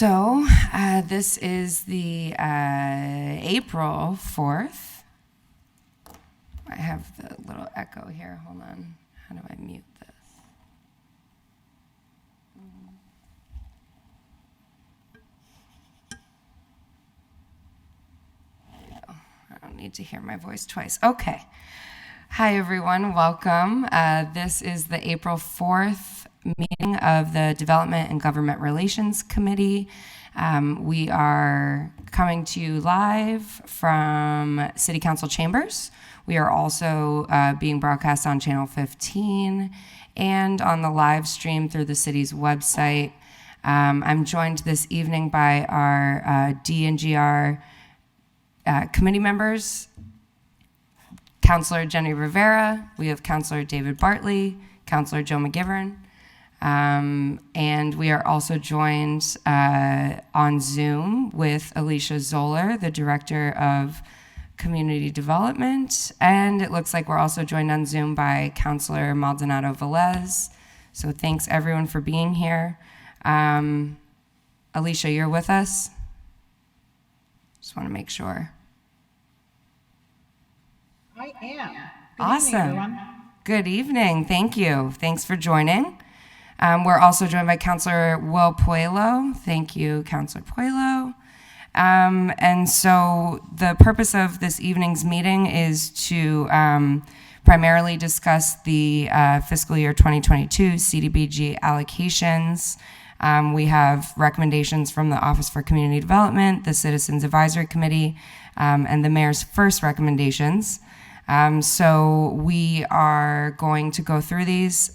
This is the April 4th. I have the little echo here. Hold on. How do I mute this? There we go. I don't need to hear my voice twice. Okay. Hi, everyone. Welcome. This is the April 4th meeting of the Development and Government Relations Committee. We are coming to you live from City Council chambers. We are also being broadcast on Channel 15 and on the live stream through the city's website. I'm joined this evening by our DNGR committee members, Councilor Jenny Rivera, we have Councilor David Bartley, Councilor Joe McGivern, and we are also joined on Zoom with Alicia Zoeller, the Director of Community Development, and it looks like we're also joined on Zoom by Councilor Maldonado Velez. So thanks everyone for being here. Alicia, you're with us? Just want to make sure. I am. Good awesome. Evening, everyone. Good evening. Thank you. Thanks for joining. We're also joined by Councilor Will Puelo. Thank you, Councilor Puelo. And so the purpose of this evening's meeting is to primarily discuss the fiscal year 2022 CDBG allocations. We have recommendations from the Office for Community Development, the Citizens Advisory Committee, and the Mayor's first recommendations. So we are going to go through these.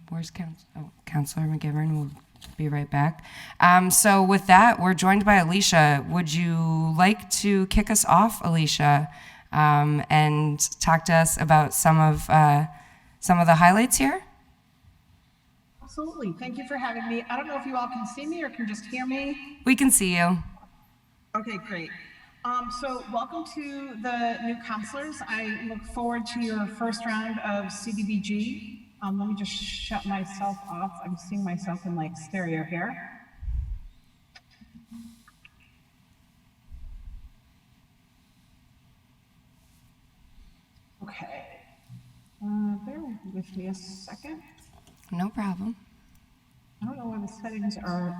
Where's Councilor McGivern? We'll be right back. So with that, we're joined by Alicia. Would you like to kick us off, Alicia, and talk to us about some of the highlights here? Absolutely. Thank you for having me. I don't know if you all can see me or can just hear me. We can see you. Okay, great. So welcome to the new counselors. I look forward to your first round of CDBG. Let me just shut myself off. I'm seeing myself in like stereo here. Okay. Bear with me a second. No problem. I don't know why the settings are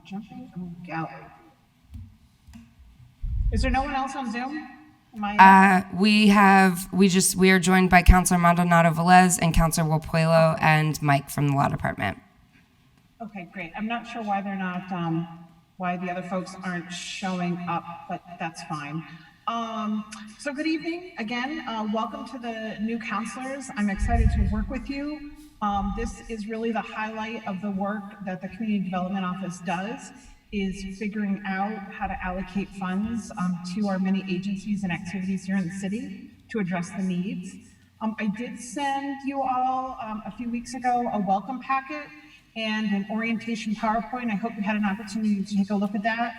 jumping on gallery. Is there no one else on Zoom? We are joined by Councilor Maldonado Velez and Councilor Will Puelo and Mike from the Law Department. Okay, great. I'm not sure why they're not, why the other folks aren't showing up, but that's fine. So good evening again. Welcome to the new counselors. I'm excited to work with you. This is really the highlight of the work that the Community Development Office does, is figuring out how to allocate funds to our many agencies and activities here in the city to address the needs. I did send you all a few weeks ago a welcome packet and an orientation PowerPoint. I hope you had an opportunity to take a look at that.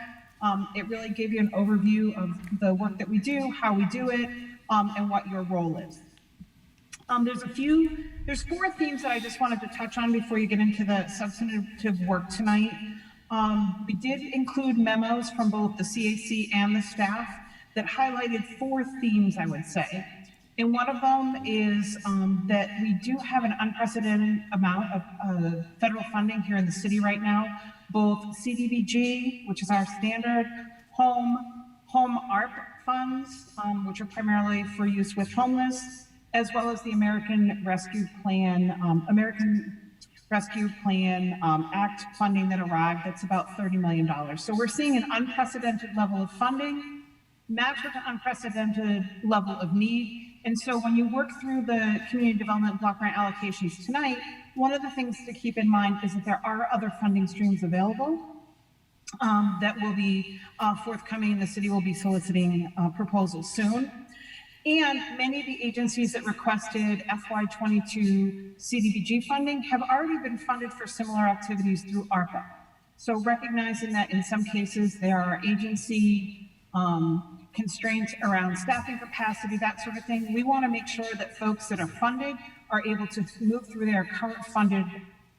It really gave you an overview of the work that we do, how we do it, and what your role is. There's four themes that I just wanted to touch on before you get into the substantive work tonight. We did include memos from both the CAC and the staff that highlighted four themes, I would say. And one of them is that we do have an unprecedented amount of federal funding here in the city right now, both CDBG, which is our standard, home ARP funds, which are primarily for use with homeless, as well as the American Rescue Plan Act funding that arrived. That's about $30 million. So we're seeing an unprecedented level of funding, matched with an unprecedented level of need. And so when you work through the community development block grant allocations tonight, one of the things to keep in mind is that there are other funding streams available that will be forthcoming, and the city will be soliciting proposals soon. And many of the agencies that requested FY22 CDBG funding have already been funded for similar activities through ARPA. So recognizing that in some cases there are agency constraints around staffing capacity, that sort of thing, we want to make sure that folks that are funded are able to move through their current funded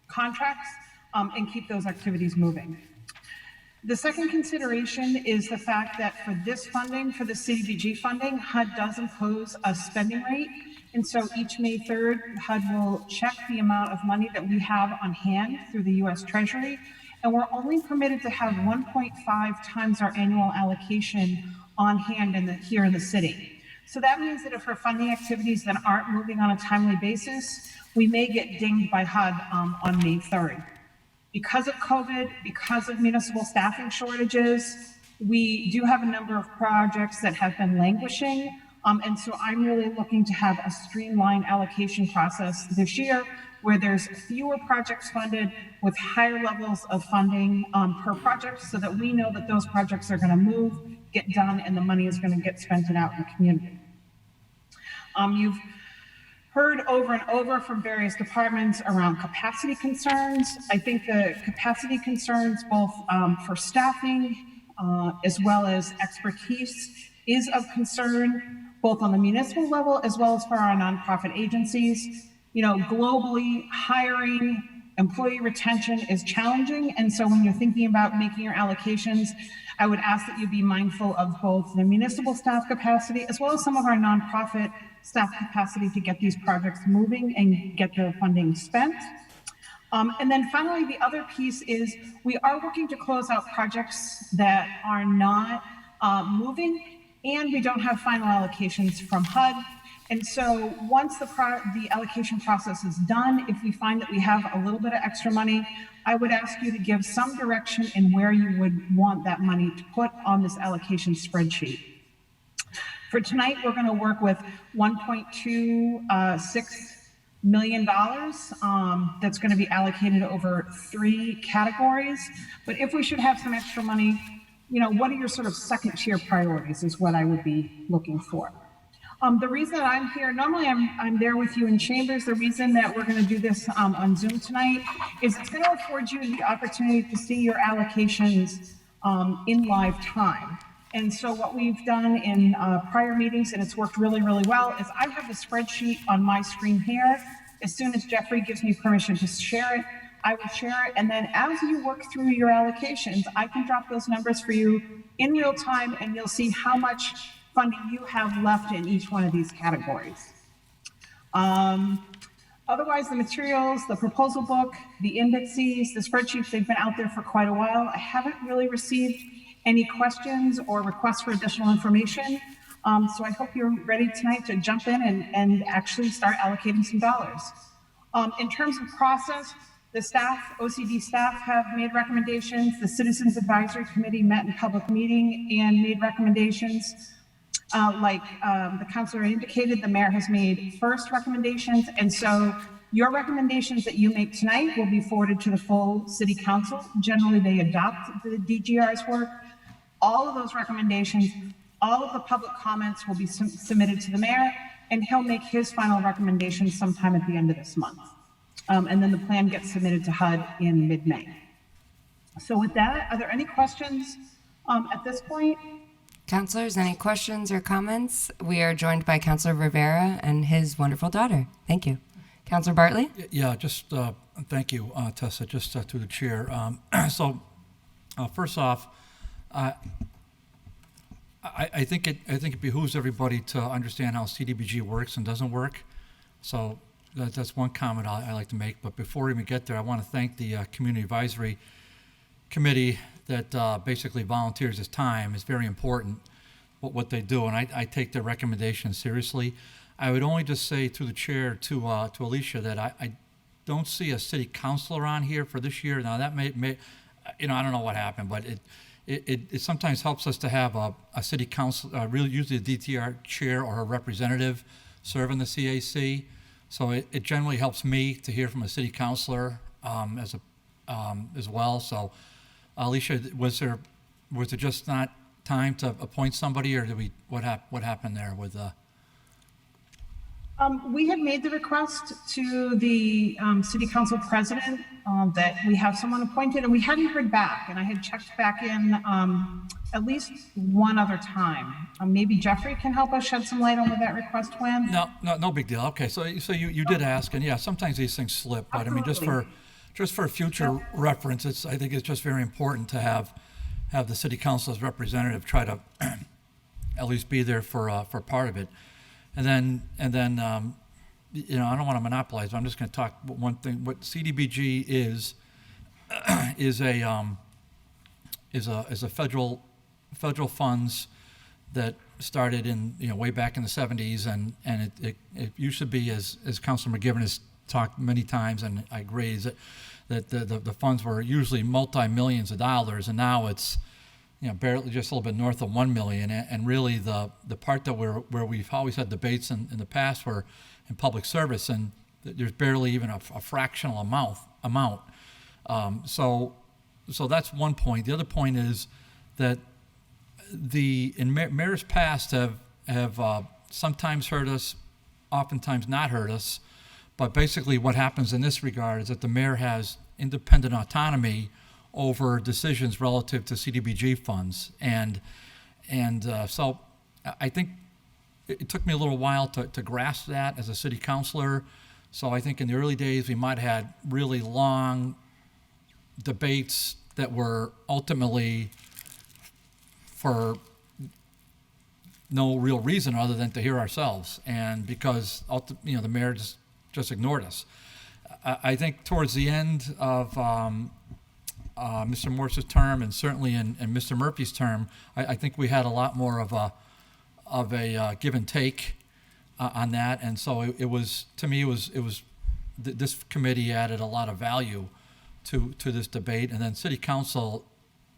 contracts and keep those activities moving. The second consideration is the fact that for this funding, for the CDBG funding, HUD does impose a spending rate. And so each May 3rd, HUD will check the amount of money that we have on hand through the US Treasury. And we're only permitted to have 1.5 times our annual allocation on hand here in the city. So that means that if we're funding activities that aren't moving on a timely basis, we may get dinged by HUD on May 3rd. Because of COVID, because of municipal staffing shortages, we do have a number of projects that have been languishing. And so I'm really looking to have a streamlined allocation process this year where there's fewer projects funded with higher levels of funding per project so that we know that those projects are going to move, get done, and the money is going to get spent out in the community. You've heard over and over from various departments around capacity concerns. I think the capacity concerns, both for staffing as well as expertise, is of concern, both on the municipal level as well as for our nonprofit agencies. You know, globally, hiring, employee retention is challenging. And so when you're thinking about making your allocations, I would ask that you be mindful of both the municipal staff capacity as well as some of our nonprofit staff capacity to get these projects moving and get the funding spent. And then finally, the other piece is we are working to close out projects that are not moving, and we don't have final allocations from HUD. And so once the allocation process is done, if we find that we have a little bit of extra money, I would ask you to give some direction in where you would want that money to put on this allocation spreadsheet. For tonight, we're going to work with $1.26 million that's going to be allocated over 3 categories. But if we should have some extra money, you know, what are your sort of second tier priorities is what I would be looking for. The reason that I'm here, normally I'm there with you in chambers. The reason that we're going to do this on Zoom tonight is it's going to afford you the opportunity to see your allocations in live time. And so what we've done in prior meetings, and it's worked really, really well, is I have the spreadsheet on my screen here. As soon as Jeffrey gives me permission to share it, I will share it. And then as you work through your allocations, I can drop those numbers for you in real time, and you'll see how much funding you have left in each one of these categories. Otherwise, the materials, the proposal book, the indices, the spreadsheets, they've been out there for quite a while. I haven't really received any questions or requests for additional information. So I hope you're ready tonight to jump in and actually start allocating some dollars. In terms of process, the staff, OCD staff, have made recommendations. The Citizens Advisory Committee met in public meeting and made recommendations. Like the councilor indicated, the mayor has made first recommendations, and so your recommendations that you make tonight will be forwarded to the full city council. Generally, they adopt the DGR's work. All of those recommendations, all of the public comments will be submitted to the mayor, and he'll make his final recommendations sometime at the end of this month. And then the plan gets submitted to HUD in mid-May. So with that, are there any questions at this point? Councilors, any questions or comments? We are joined by Councilor Rivera and his wonderful daughter. Thank you. Councilor Bartley? Yeah, just thank you, Tessa, just to the chair. First off, I think it behooves everybody to understand how CDBG works and doesn't work. So that's one comment I like to make. But before we even get there, I want to thank the Community Advisory Committee that basically volunteers its time. Is very important what they do, and I take their recommendations seriously. I would only just say through the chair to Alicia that I don't see a city councilor on here for this year. Now that may I don't know what happened, but it sometimes helps us to have a city council, really usually a DTR chair or a representative serve in the CAC. So it generally helps me to hear from a city councilor as well. So Alicia, was there just not time to appoint somebody, or what happened there with We had made the request to the city council president that we have someone appointed, and we hadn't heard back. And I had checked back in at least one other time. Maybe Jeffrey can help us shed some light on where that request went. No big deal. Okay, so you did ask, and yeah, sometimes these things slip, but I mean, just just for future reference, I think it's just very important to have the city council's representative try to at least be there for part of it. And then you know, I don't want to monopolize, but I'm just going to talk one thing. What CDBG is a federal funds that started in, you know, way back in the 70s, and it used to be, as Councilor McGivern has talked many times, and I agree, is that the funds were usually multi-millions of dollars, and now it's, you know, barely just a little bit north of 1 million. And really the part that where we've always had debates in the past were in public service, and there's barely even a fractional amount. So that's one point. The other point is that mayors past have sometimes hurt us, oftentimes not hurt us. But basically what happens in this regard is that the mayor has independent autonomy over decisions relative to CDBG funds. And so I think it took me a little while to grasp that as a city councilor. So I think in the early days we might have had really long debates that were ultimately for no real reason other than to hear ourselves, and because you know, the mayor just ignored us. I think towards the end of Mr. Morse's term, and certainly in Mr. Murphy's term, I think we had a lot more of a give and take on that, and so it was, to me, this committee added a lot of value to this debate. And then city council,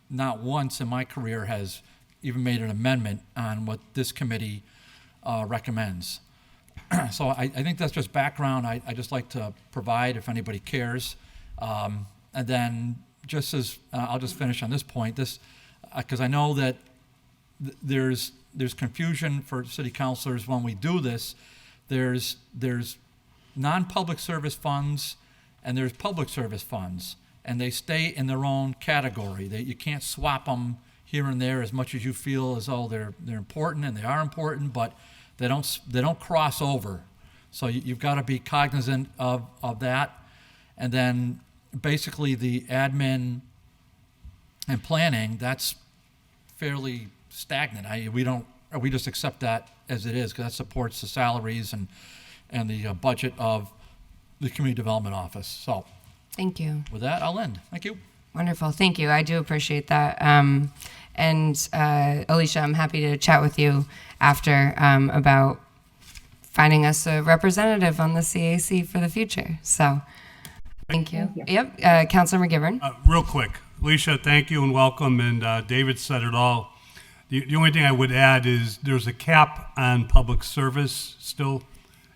not once in my career has even made an amendment on what this committee recommends. So I think that's just background I just like to provide if anybody cares. And then just as, I'll just finish on this point, because I know that there's confusion for city councilors when we do this. There's non-public service funds and there's public service funds, and they stay in their own category. You can't swap them here and there as much as you feel as though they're important, and they are important, but they don't cross over. So you've got to be cognizant of that. And then basically the admin and planning, that's fairly stagnant. We just accept that as it is, because that supports the salaries and the budget of the Community Development Office. So Thank you. with that, I'll end. Thank you. Wonderful. Thank you. I do appreciate that. And Alicia, I'm happy to chat with you after about finding us a representative on the CAC for the future. So thank you. Yep. Councilor McGivern. Real quick, Alicia, thank you and welcome. And David said it all. The only thing I would add is there's a cap on public service still.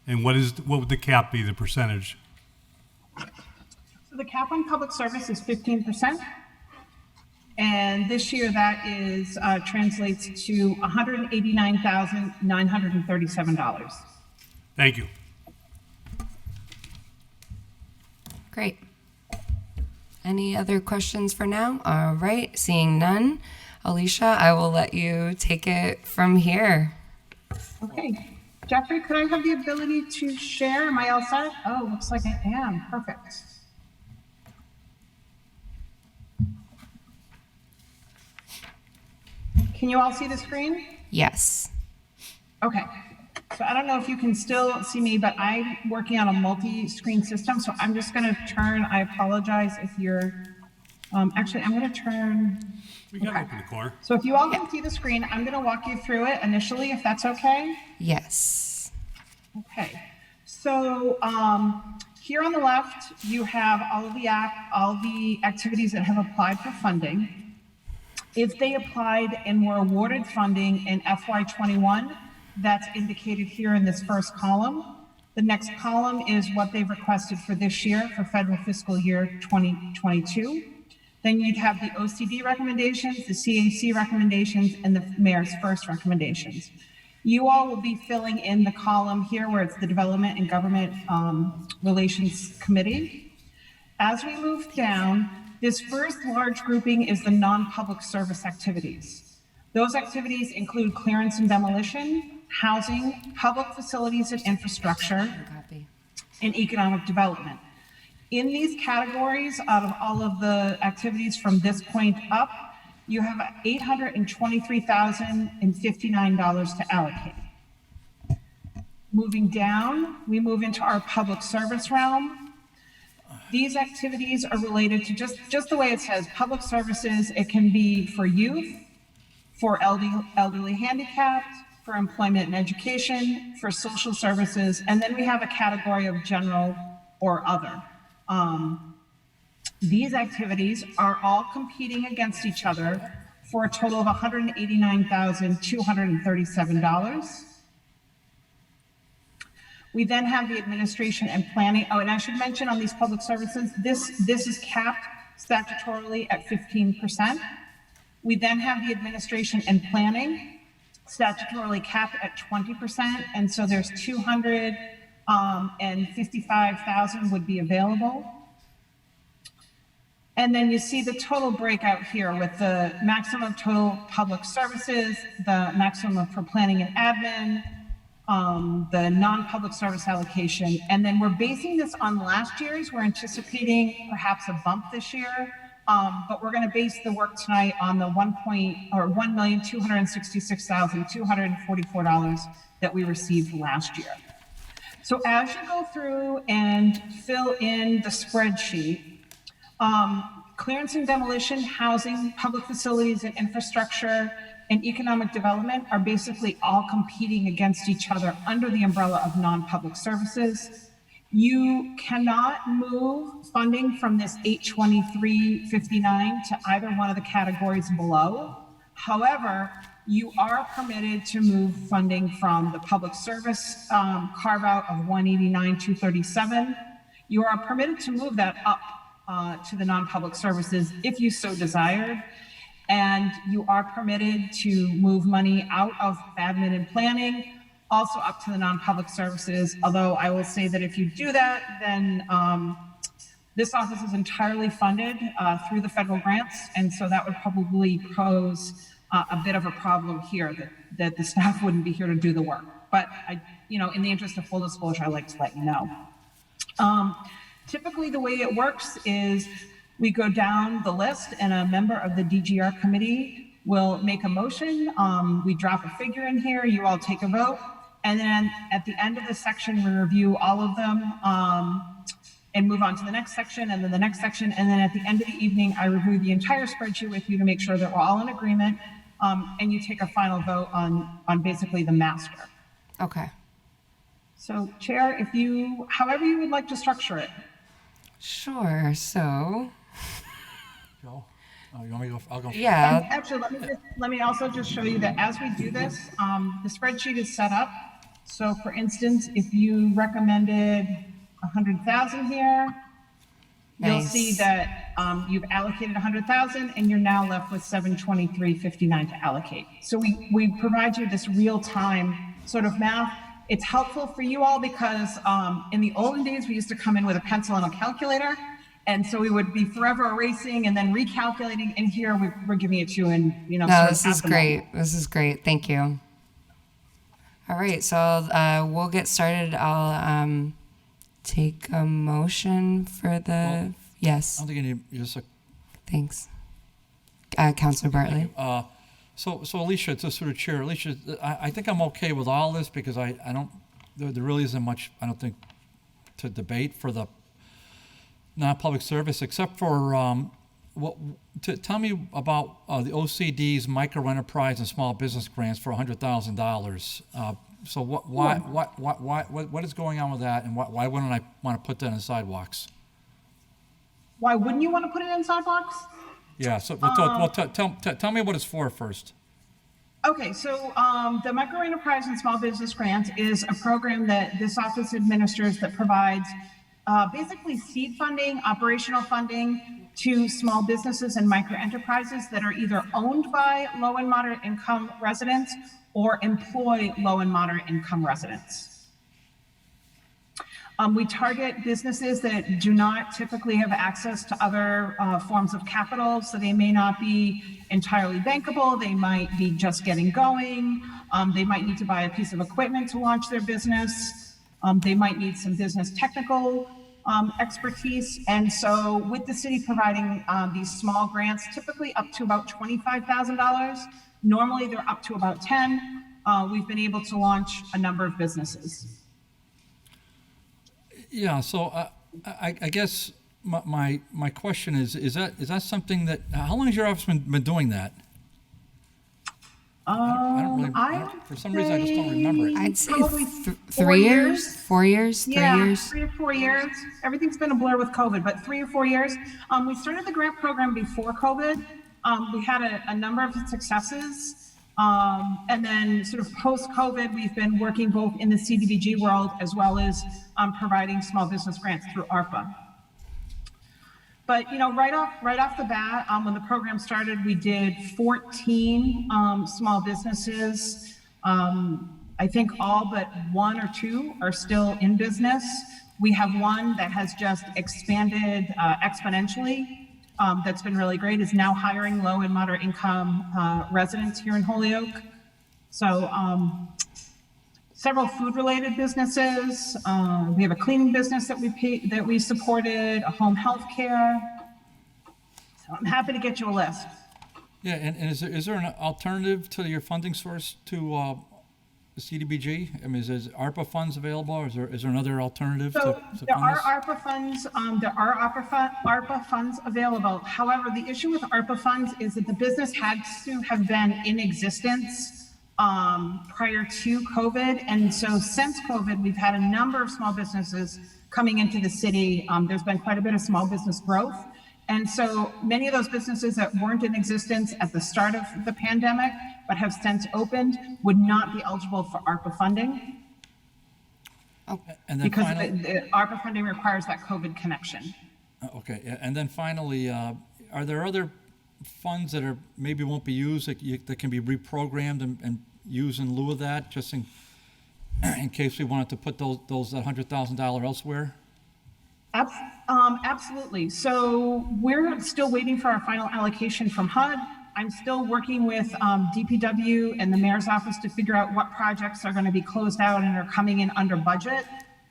And what would the cap be, the percentage? So the cap on public service is 15%. And this year that is translates to $189,937. Thank you. Great. Any other questions for now? All right. Seeing none, Alicia, I will let you take it from here. Okay. Jeffrey, could I have the ability to share? Am I all set? Oh, looks like I am. Perfect. Can you all see the screen? Yes. Okay. So I don't know if you can still see me, but I'm working on a multi-screen system. So I'm just going to turn, I apologize if you're, actually, I'm going to turn. We got to open the core. So if you all can see the screen, I'm going to walk you through it initially, if that's okay. Yes. Okay. So here on the left, you have all the activities that have applied for funding. If they applied and were awarded funding in FY21, that's indicated here in this first column. The next column is what they've requested for this year, for federal fiscal year 2022. Then you'd have the OCD recommendations, the CAC recommendations, and the mayor's first recommendations. You all will be filling in the column here where it's the Development and Government Relations Committee. As we move down, this first large grouping is the non-public service activities. Those activities include clearance and demolition, housing, public facilities and infrastructure, and economic development. In these categories, out of all of the activities from this point up, you have $823,059 to allocate. Moving down, we move into our public service realm. These activities are related to just the way it says, public services. It can be for youth, for elderly handicapped, for employment and education, for social services, and then we have a category of general or other. These activities are all competing against each other for a total of $189,237. We then have the administration and planning. Oh, and I should mention on these public services, this is capped statutorily at 15%. We then have the administration and planning, statutorily capped at 20%. And so there's 255,000 would be available. And then you see the total breakout here with the maximum total public services, the maximum for planning and admin, the non-public service allocation. And then we're basing this on last year's. We're anticipating perhaps a bump this year, but we're going to base the work tonight on the $1,266,244 that we received last year. So as you go through and fill in the spreadsheet, clearance and demolition, housing, public facilities and infrastructure, and economic development are basically all competing against each other under the umbrella of non-public services. You cannot move funding from this 823.59 to either one of the categories below. However, you are permitted to move funding from the public service carve out of 189,237. You are permitted to move that up to the non-public services if you so desired. And you are permitted to move money out of admin and planning, also up to the non-public services. Although I will say that if you do that, then this office is entirely funded through the federal grants. And so that would probably pose a bit of a problem here that the staff wouldn't be here to do the work. But in the interest of full disclosure, I'd like to let you know. Typically the way it works is we go down the list and a member of the DGR committee will make a motion. We drop a figure in here, you all take a vote. And then at the end of the section, we review all of them and move on to the next section and then the next section. And then at the end of the evening, I review the entire spreadsheet with you to make sure that we're all in agreement. And you take a final vote on basically the master. Okay. So Chair, however you would like to structure it. Sure. So, Joe? Oh, you want me to go? I'll go. yeah. And actually, let me also just show you that as we do this, the spreadsheet is set up. So for instance, if you recommended 100,000 here, you'll Nice. see that you've allocated 100,000 and you're now left with 723.59 to allocate. So we provide you this real-time sort of math. It's helpful for you all because in the olden days, we used to come in with a pencil and a calculator. And so we would be forever erasing and then recalculating. And here we're giving it to you in, No, sort of this at is the great. moment. This is great. Thank you. All right, so we'll get started. I'll take a motion for the. I Yes, don't think you need just thanks. Councilor Bartley. So Alicia, just sort of chair, Alicia, I think I'm okay with all this because I don't, there really isn't much, I don't think, to debate for the non-public service, except for, tell me about the OCD's micro enterprise and small business grants for $100,000. So what is going on with that, and why wouldn't I want to put that in sidewalks? Why wouldn't you want to put it in sidewalks? Yeah, so tell me what it's for first. Okay, so the Micro Enterprise and Small Business Grant is a program that this office administers that provides basically seed funding, operational funding to small businesses and micro enterprises that are either owned by low and moderate income residents or employ low and moderate income residents. We target businesses that do not typically have access to other forms of capital, so they may not be entirely bankable, they might be just getting going, they might need to buy a piece of equipment to launch their business, they might need some business technical expertise. And so with the city providing these small grants, typically up to about $25,000, normally they're up to about 10, we've been able to launch a number of businesses. Yeah, so I guess my question is that something that, how long has your office been doing that? I don't really, for some reason, I just don't remember it. I'd say Probably 3 years, 4 years, 3 Yeah, years. 3 or 4 years. Everything's been a blur with COVID, but 3 or 4 years. We started the grant program before COVID. We had a number of successes. And then sort of post-COVID, we've been working both in the CDBG world as well as providing small business grants through ARPA. But right off the bat, when the program started, we did 14 small businesses. I think all but 1 or 2 are still in business. We have one that has just expanded exponentially. That's been really great. Is now hiring low and moderate income residents here in Holyoke. So several food-related businesses. We have a cleaning business that we supported, a home health care. So I'm happy to get you a list. Yeah, and is there an alternative to your funding source to the CDBG? I mean, is ARPA funds available, or is there another alternative So to there fund are this? ARPA funds. There are ARPA funds available. However, the issue with ARPA funds is that the business had to have been in existence prior to COVID. And so since COVID, we've had a number of small businesses coming into the city. There's been quite a bit of small business growth. And so many of those businesses that weren't in existence at the start of the pandemic, but have since opened, would not be eligible for ARPA funding. And then Because finally, the ARPA funding requires that COVID connection. okay, and then finally, are there other funds that maybe won't be used that can be reprogrammed and used in lieu of that, just in case we wanted to put that $100,000 elsewhere? Absolutely. So we're still waiting for our final allocation from HUD. I'm still working with DPW and the mayor's office to figure out what projects are going to be closed out and are coming in under budget,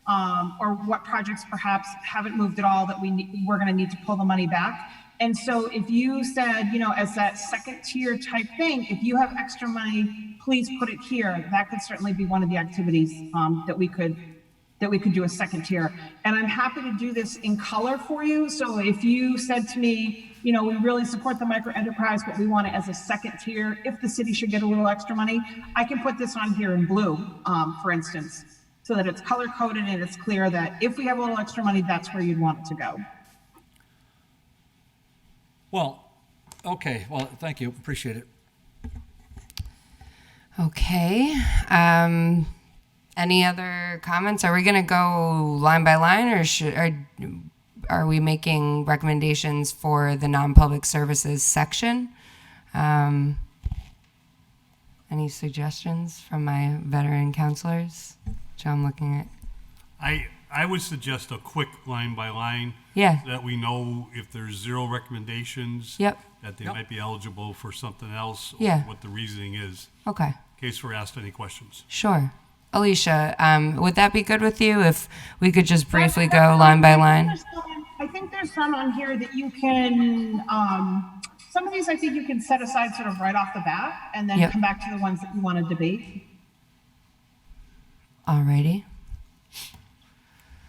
or what projects perhaps haven't moved at all that we're going to need to pull the money back. And so if you said, as that second tier type thing, if you have extra money, please put it here. That could certainly be one of the activities that we could do a second tier. And I'm happy to do this in color for you. So if you said to me, we really support the micro enterprise, but we want it as a second tier, if the city should get a little extra money, I can put this on here in blue, for instance, so that it's color coded and it's clear that if we have a little extra money, that's where you'd want it to go. Well, okay. Well, thank you. Appreciate it. Okay. Any other comments? Are we going to go line by line, or are we making recommendations for the non-public services section? Any suggestions from my veteran counselors? Which I'm looking at. I would suggest a quick line by line. Yeah. So that we know if there's 0 recommendations. Yep. That they might be eligible for something else. Or Yeah. what the reasoning is, Okay. in case we're asked any questions. Sure. Alicia, would that be good with you if we could just briefly go line by line? I think there's some on here that you can, some of these I think you can set aside sort of right off the bat and then Yep. come back to the ones that you want to debate. Alrighty.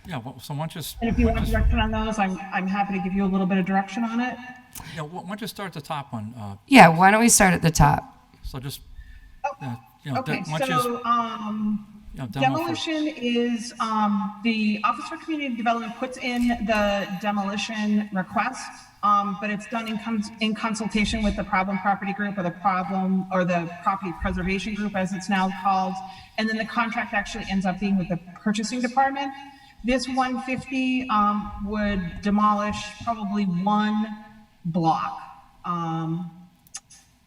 Yeah. Well, so why don't you And if you want direction on those, I'm happy to give you a little bit of direction on it. why don't you start the top one? Yeah, why don't we start at the top? So just Okay, why don't you so demo first. demolition is, the Office for Community Development puts in the demolition request, but it's done in consultation with the problem property group or the property preservation group, as it's now called. And then the contract actually ends up being with the purchasing department. This 150 would demolish probably 1 block.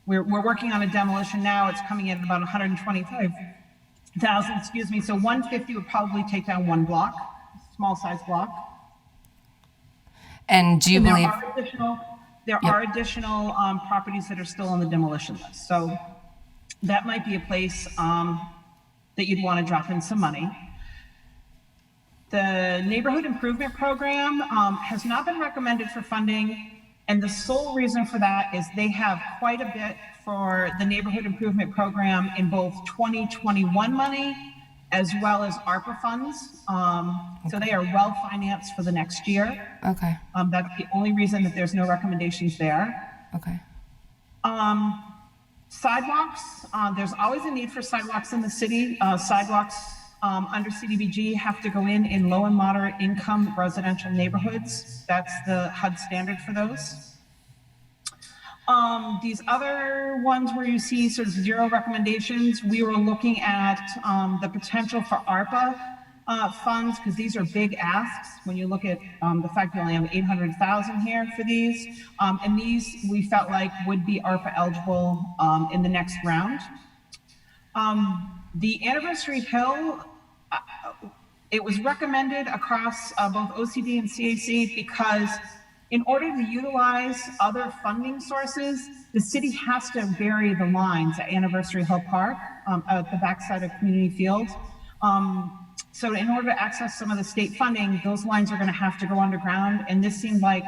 We're working on a demolition now. It's coming in at about 125,000, excuse me. So 150 would probably take down 1 block, small size block. And do you And believe? there are additional properties that are still on the demolition list. So that might be a place that you'd want to drop in some money. The Neighborhood Improvement Program has not been recommended for funding, and the sole reason for that is they have quite a bit for the Neighborhood Improvement Program in both 2021 money as well as ARPA funds. So they are well financed for the next year. Okay. That's the only reason that there's no recommendations there. Okay. Sidewalks, there's always a need for sidewalks in the city. Sidewalks under CDBG have to go in low and moderate income residential neighborhoods. That's the HUD standard for those. These other ones where you see sort of zero recommendations, we were looking at the potential for ARPA funds, because these are big asks when you look at the fact we only have 800,000 here for these. And these we felt like would be ARPA eligible in the next round. The Anniversary Hill, it was recommended across both OCD and CAC because in order to utilize other funding sources, the city has to bury the lines at Anniversary Hill Park at the backside of Community Field. So in order to access some of the state funding, those lines are going to have to go underground. And this seemed like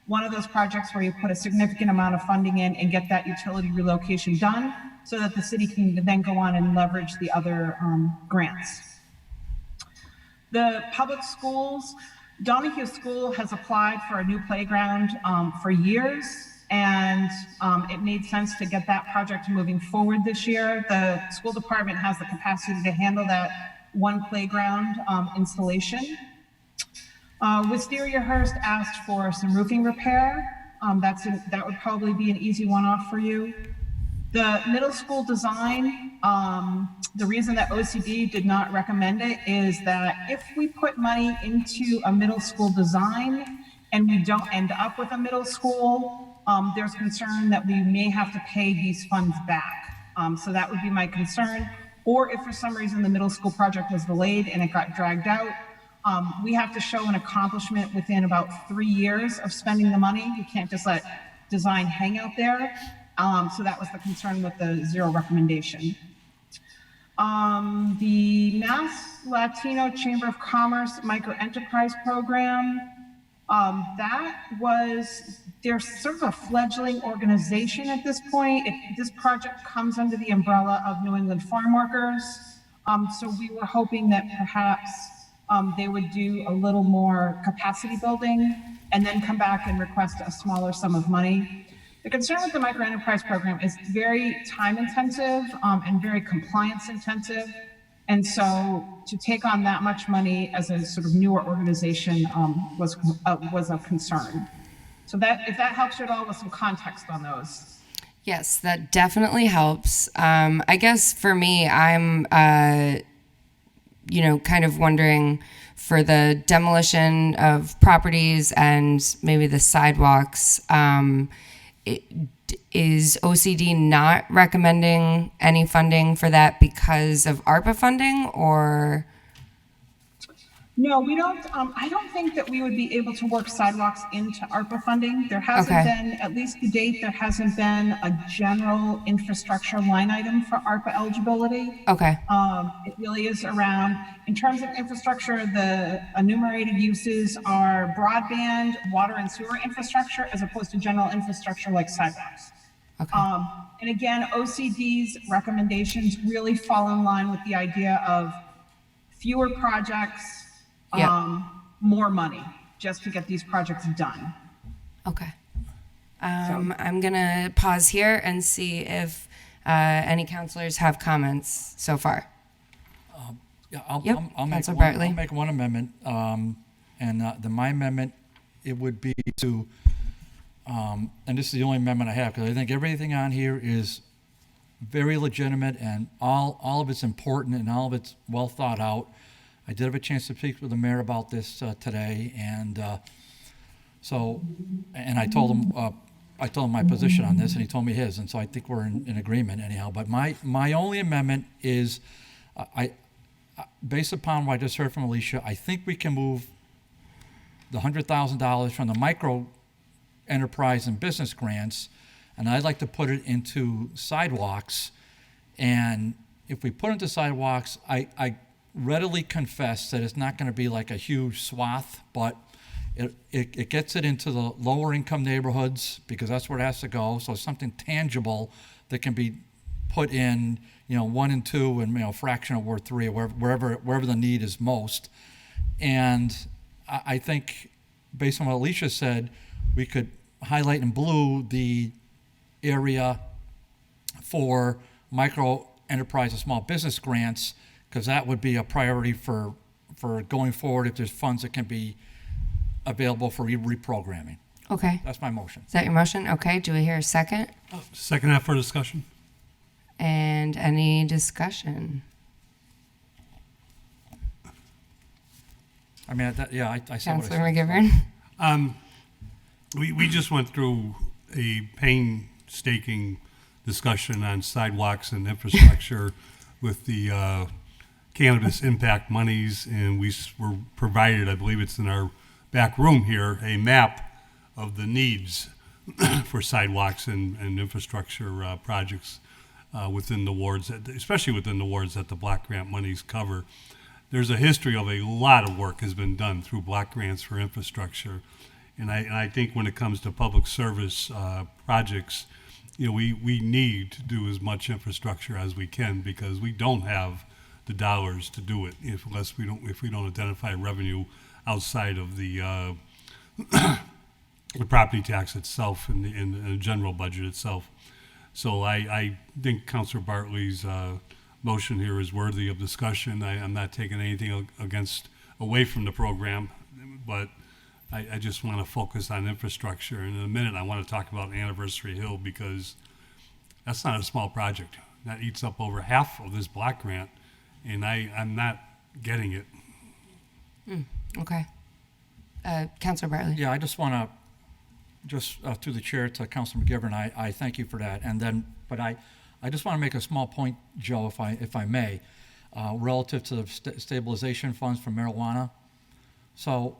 one of those projects where you put a significant amount of funding in and get that utility relocation done so that the city can then go on and leverage the other grants. The public schools, Donahue School has applied for a new playground for years, and it made sense to get that project moving forward this year. The school department has the capacity to handle that one playground installation. Wisteria-Hearst asked for some roofing repair. That would probably be an easy one-off for you. The middle school design, the reason that OCD did not recommend it is that if we put money into a middle school design and we don't end up with a middle school, there's concern that we may have to pay these funds back. So that would be my concern. Or if for some reason the middle school project was delayed and it got dragged out, we have to show an accomplishment within about 3 years of spending the money. We can't just let design hang out there. So that was the concern with the zero recommendation. The Mass Latino Chamber of Commerce Micro Enterprise Program, they're sort of a fledgling organization at this point. This project comes under the umbrella of New England Farm Workers. So we were hoping that perhaps they would do a little more capacity building and then come back and request a smaller sum of money. The concern with the micro enterprise program is very time intensive and very compliance intensive. And so to take on that much money as a sort of newer organization was a concern. So that, if that helps you at all with some context on those. Yes, that definitely helps. I guess for me, I'm, kind of wondering for the demolition of properties and maybe the sidewalks, is OCD not recommending any funding for that because of ARPA funding, or? No, we don't. I don't think that we would be able to work sidewalks into ARPA funding. There hasn't been, at least to date, there hasn't been a general infrastructure line item for ARPA eligibility. Okay. It really is around, in terms of infrastructure, the enumerated uses are broadband, water and sewer infrastructure, as opposed to general infrastructure like sidewalks. Okay. And again, OCD's recommendations really fall in line with the idea of fewer projects, more money, just to get these projects done. Okay. I'm going to pause here and see if any counselors have comments so far. I'll make one amendment, my amendment, it would be to, and this is the only amendment I have, because I think everything on here is very legitimate and all of it's important and all of it's well thought out. I did have a chance to speak with the mayor about this today, and I told him my position on this, and he told me his, and so I think we're in agreement anyhow. But my only amendment is, based upon what I just heard from Alicia, I think we can move the $100,000 from the micro enterprise and business grants, and I'd like to put it into sidewalks. And if we put it into sidewalks, readily confess that it's not going to be like a huge swath, but it gets it into the lower income neighborhoods because that's where it has to go. So something tangible that can be put in, 1 and 2 and, a fraction of Ward 3 or wherever the need is most. And I think based on what Alicia said, we could highlight in blue the area for micro enterprise and small business grants, because that would be a priority for going forward if there's funds that can be available for reprogramming. Okay. That's my motion. Is that your motion? Okay. Do we hear a second? Second half for discussion. And any discussion? I mean, I said what I Councilor said. McGivern? We just went through a painstaking discussion on sidewalks and infrastructure with the cannabis impact monies, and we were provided, I believe it's in our back room here, a map of the needs for sidewalks and infrastructure projects within the wards, especially within the wards that the block grant monies cover. There's a history of a lot of work has been done through block grants for infrastructure. And I think when it comes to public service projects, we need to do as much infrastructure as we can because we don't have the dollars to do it if we don't identify revenue outside of the property tax itself and the general budget itself. So I think Councilor Bartley's motion here is worthy of discussion. I'm not taking anything away from the program, but I just want to focus on infrastructure. And in a minute, I want to talk about Anniversary Hill because that's not a small project. That eats up over half of this block grant, and I'm not getting it. Okay. Councilor Bartley? Yeah, I just want to, through the chair to Councilor McGivern, I thank you for that. And then, but I just want to make a small point, Joe, if I may, relative to the stabilization funds for marijuana. So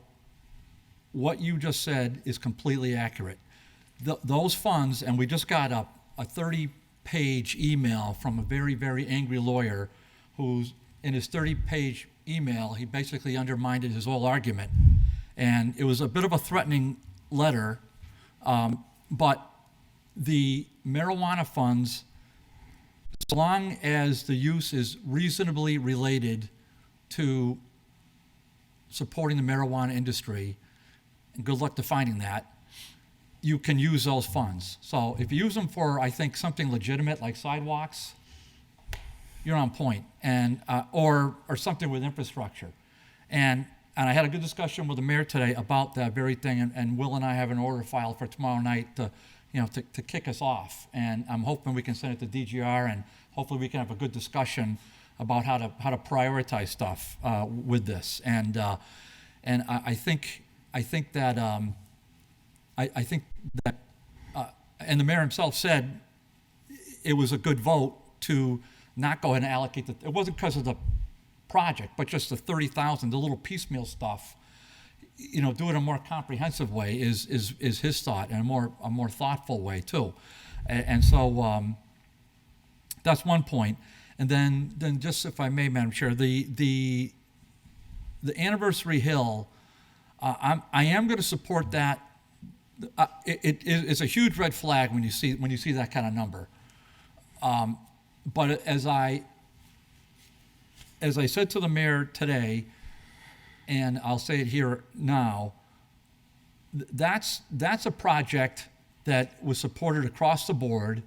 what you just said is completely accurate. Those funds, and we just got a 30-page email from a very, very angry lawyer who's, in his 30-page email, he basically undermined his whole argument. And it was a bit of a threatening letter, but the marijuana funds, so long as the use is reasonably related to supporting the marijuana industry, and good luck defining that, you can use those funds. So if you use them for, I think, something legitimate like sidewalks, you're on point, and or something with infrastructure. And I had a good discussion with the mayor today about that very thing, and Will and I have an order filed for tomorrow night to kick us off. And I'm hoping we can send it to DGR, and hopefully we can have a good discussion about how to prioritize stuff with this. And I think that and the mayor himself said it was a good vote to not go ahead and allocate it wasn't because of the project, but just the 30,000, the little piecemeal stuff. Do it in a more comprehensive way is his thought, and a more thoughtful way too. And so that's one point. And then just if I may, Madam Chair, the Anniversary Hill, I am going to support that. It's a huge red flag when you see that kind of number. But as I said to the mayor today, and I'll say it here now, that's a project that was supported across the board.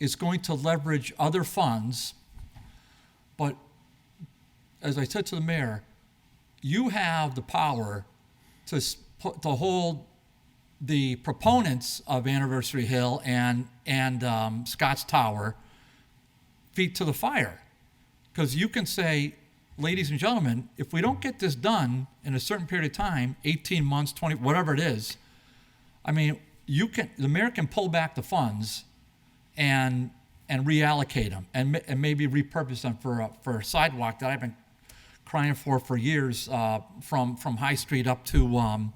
It's going to leverage other funds, but as I said to the mayor, you have the power to hold the proponents of Anniversary Hill and Scott's Tower feet to the fire. Because you can say, ladies and gentlemen, if we don't get this done in a certain period of time, 18 months, 20, whatever it is, I mean, the mayor can pull back the funds and reallocate them and maybe repurpose them for a sidewalk that I've been crying for years, from High Street up to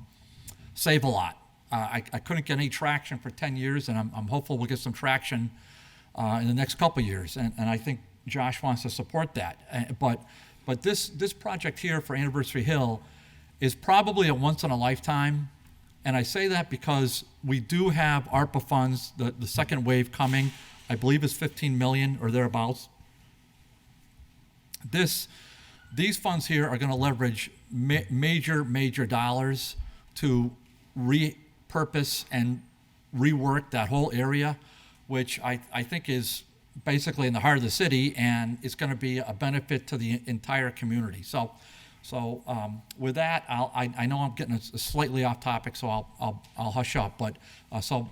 Save-A-Lot. I couldn't get any traction for 10 years, and I'm hopeful we'll get some traction in the next couple of years. And I think Josh wants to support that. But But this project here for Anniversary Hill is probably a once in a lifetime. And I say that because we do have ARPA funds, the second wave coming. I believe it's 15 million or thereabouts. These funds here are going to leverage major dollars to repurpose and rework that whole area, which I think is basically in the heart of the city, and it's going to be a benefit to the entire community. So with that, I know I'm getting slightly off topic, so I'll hush up. But so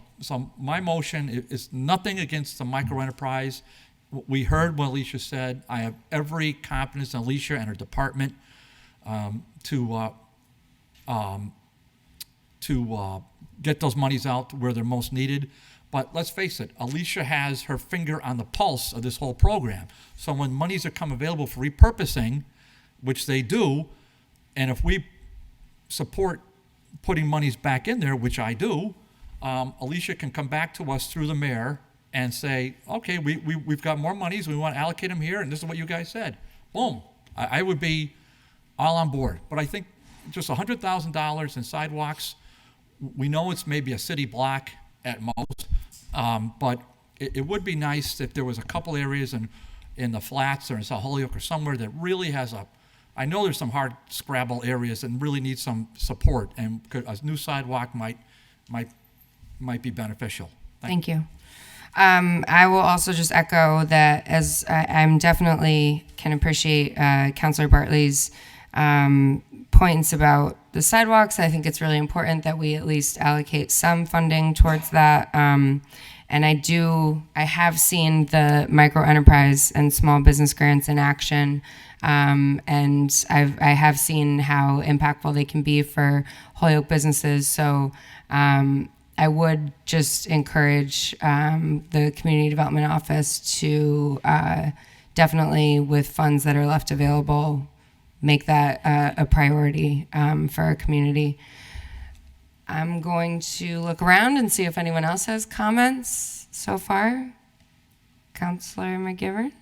my motion is nothing against the micro enterprise. We heard what Alicia said. I have every confidence in Alicia and her department to get those monies out where they're most needed. But let's face it, Alicia has her finger on the pulse of this whole program. So when monies are come available for repurposing, which they do, and if we support putting monies back in there, which I do, Alicia can come back to us through the mayor and say, okay, we've got more monies, we want to allocate them here, and this is what you guys said. Boom. I would be all on board. But I think just $100,000 in sidewalks, we know it's maybe a city block at most, but it would be nice if there was a couple areas in the flats or in South Holyoke or somewhere that really has I know there's some hard scrabble areas and really need some support, and a new sidewalk might be beneficial. Thank you. I will also just echo that, as I'm definitely can appreciate Councilor Bartley's points about the sidewalks. I think it's really important that we at least allocate some funding towards that. And I have seen the micro enterprise and small business grants in action. And I have seen how impactful they can be for Holyoke businesses. So I would just encourage the Community Development Office to definitely, with funds that are left available, make that a priority for our community. I'm going to look around and see if anyone else has comments so far. Councilor McGivern?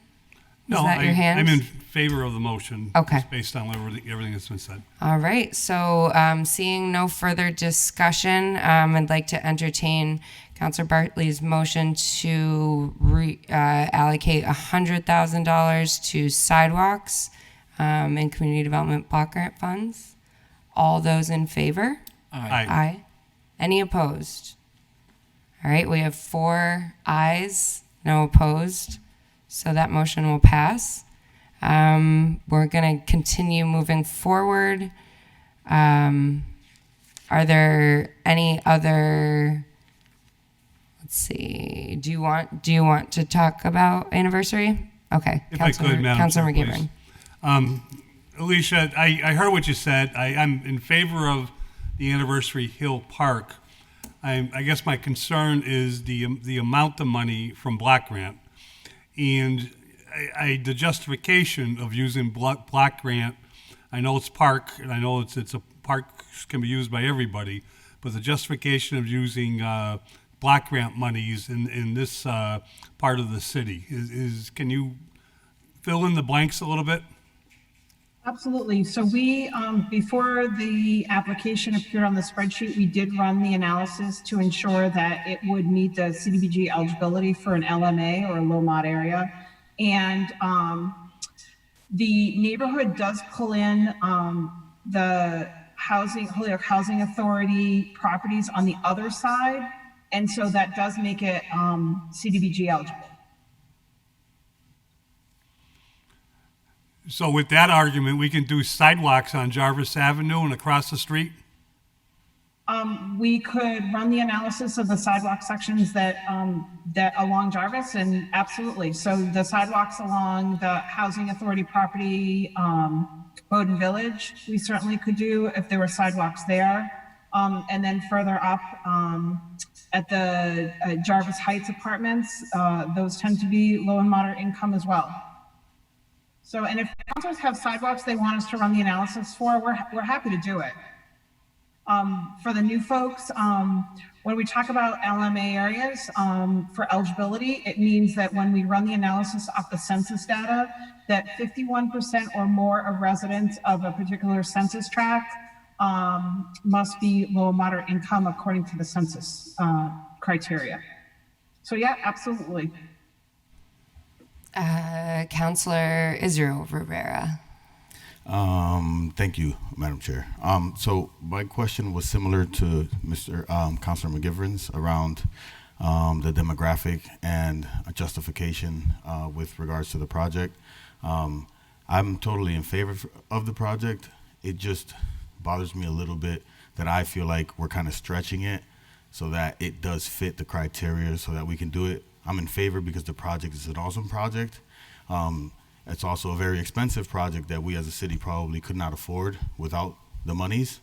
No, Is that your hand? I'm in favor of the motion. Okay. Just based on everything that's been said. All right, so seeing no further discussion, I'd like to entertain Councilor Bartley's motion to allocate $100,000 to sidewalks and community development block grant funds. All those in favor? Aye. Aye. Any opposed? All right, we have 4 ayes, no opposed, so that motion will pass. We're going to continue moving forward. Are there any other? Let's see. Do you want to talk about anniversary? Okay, If I could, Madam Councilor Chair, McGivern. please. Alicia, I heard what you said. I'm in favor of the Anniversary Hill Park. I guess my concern is the amount of money from block grant, and the justification of using block grant. I know it's park, and I know it's a park can be used by everybody, but the justification of using block grant monies in this part of the city is can you fill in the blanks a little bit? Absolutely. So we, before the application appeared on the spreadsheet, we did run the analysis to ensure that it would meet the CDBG eligibility for an LMA or a low mod area. And the neighborhood does pull in the Holyoke Housing Authority properties on the other side. And so that does make it CDBG eligible. So with that argument, we can do sidewalks on Jarvis Avenue and across the street? We could run the analysis of the sidewalk sections that along Jarvis, and absolutely. So the sidewalks along the Housing Authority property, Bowden Village, we certainly could do if there were sidewalks there. And then further up at the Jarvis Heights apartments, those tend to be low and moderate income as well. So, and if councilors have sidewalks they want us to run the analysis for, we're happy to do it. For the new folks, when we talk about LMA areas for eligibility, it means that when we run the analysis off the census data, that 51% or more of residents of a particular census tract must be low and moderate income according to the census criteria. So yeah, absolutely. Councillor Israel Rivera. Thank you, Madam Chair. So my question was similar to Mr. Councilor McGivern's around the demographic and justification with regards to the project. I'm totally in favor of the project. It just bothers me a little bit that I feel like we're kind of stretching it so that it does fit the criteria so that we can do it. I'm in favor because the project is an awesome project. It's also a very expensive project that we as a city probably could not afford without the monies.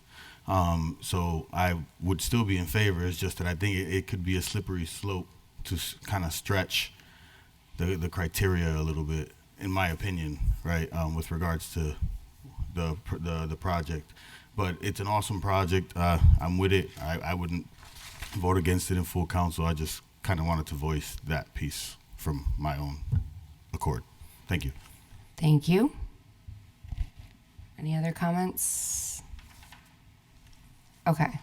So I would still be in favor. It's just that I think it could be a slippery slope to kind of stretch the criteria a little bit, in my opinion, right, with regards to the project. But it's an awesome project. I'm with it. I wouldn't vote against it in full council. I just kind of wanted to voice that piece from my own accord. Thank you. Thank you. Any other comments? Okay.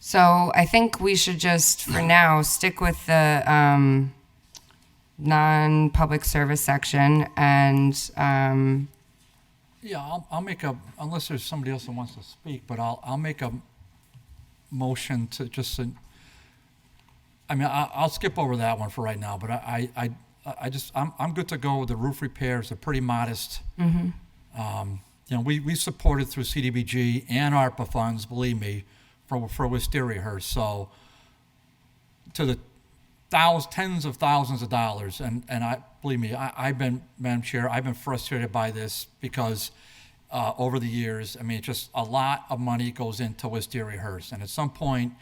So I think we should just, for now, stick with the non-public service section and Yeah, I'll make a, unless there's somebody else that wants to speak, but I'll make a motion to just, I mean, I'll skip over that one for right now, but I'm good to go with the roof repairs. They're pretty modest. You know, we supported through CDBG and ARPA funds, believe me, for Wisteria Hearst. So to the tens of thousands of dollars, and I believe me, I've been, Madam Chair, I've been frustrated by this because over the years, I mean, it's just a lot of money goes into Wisteria Hearst, and at some point,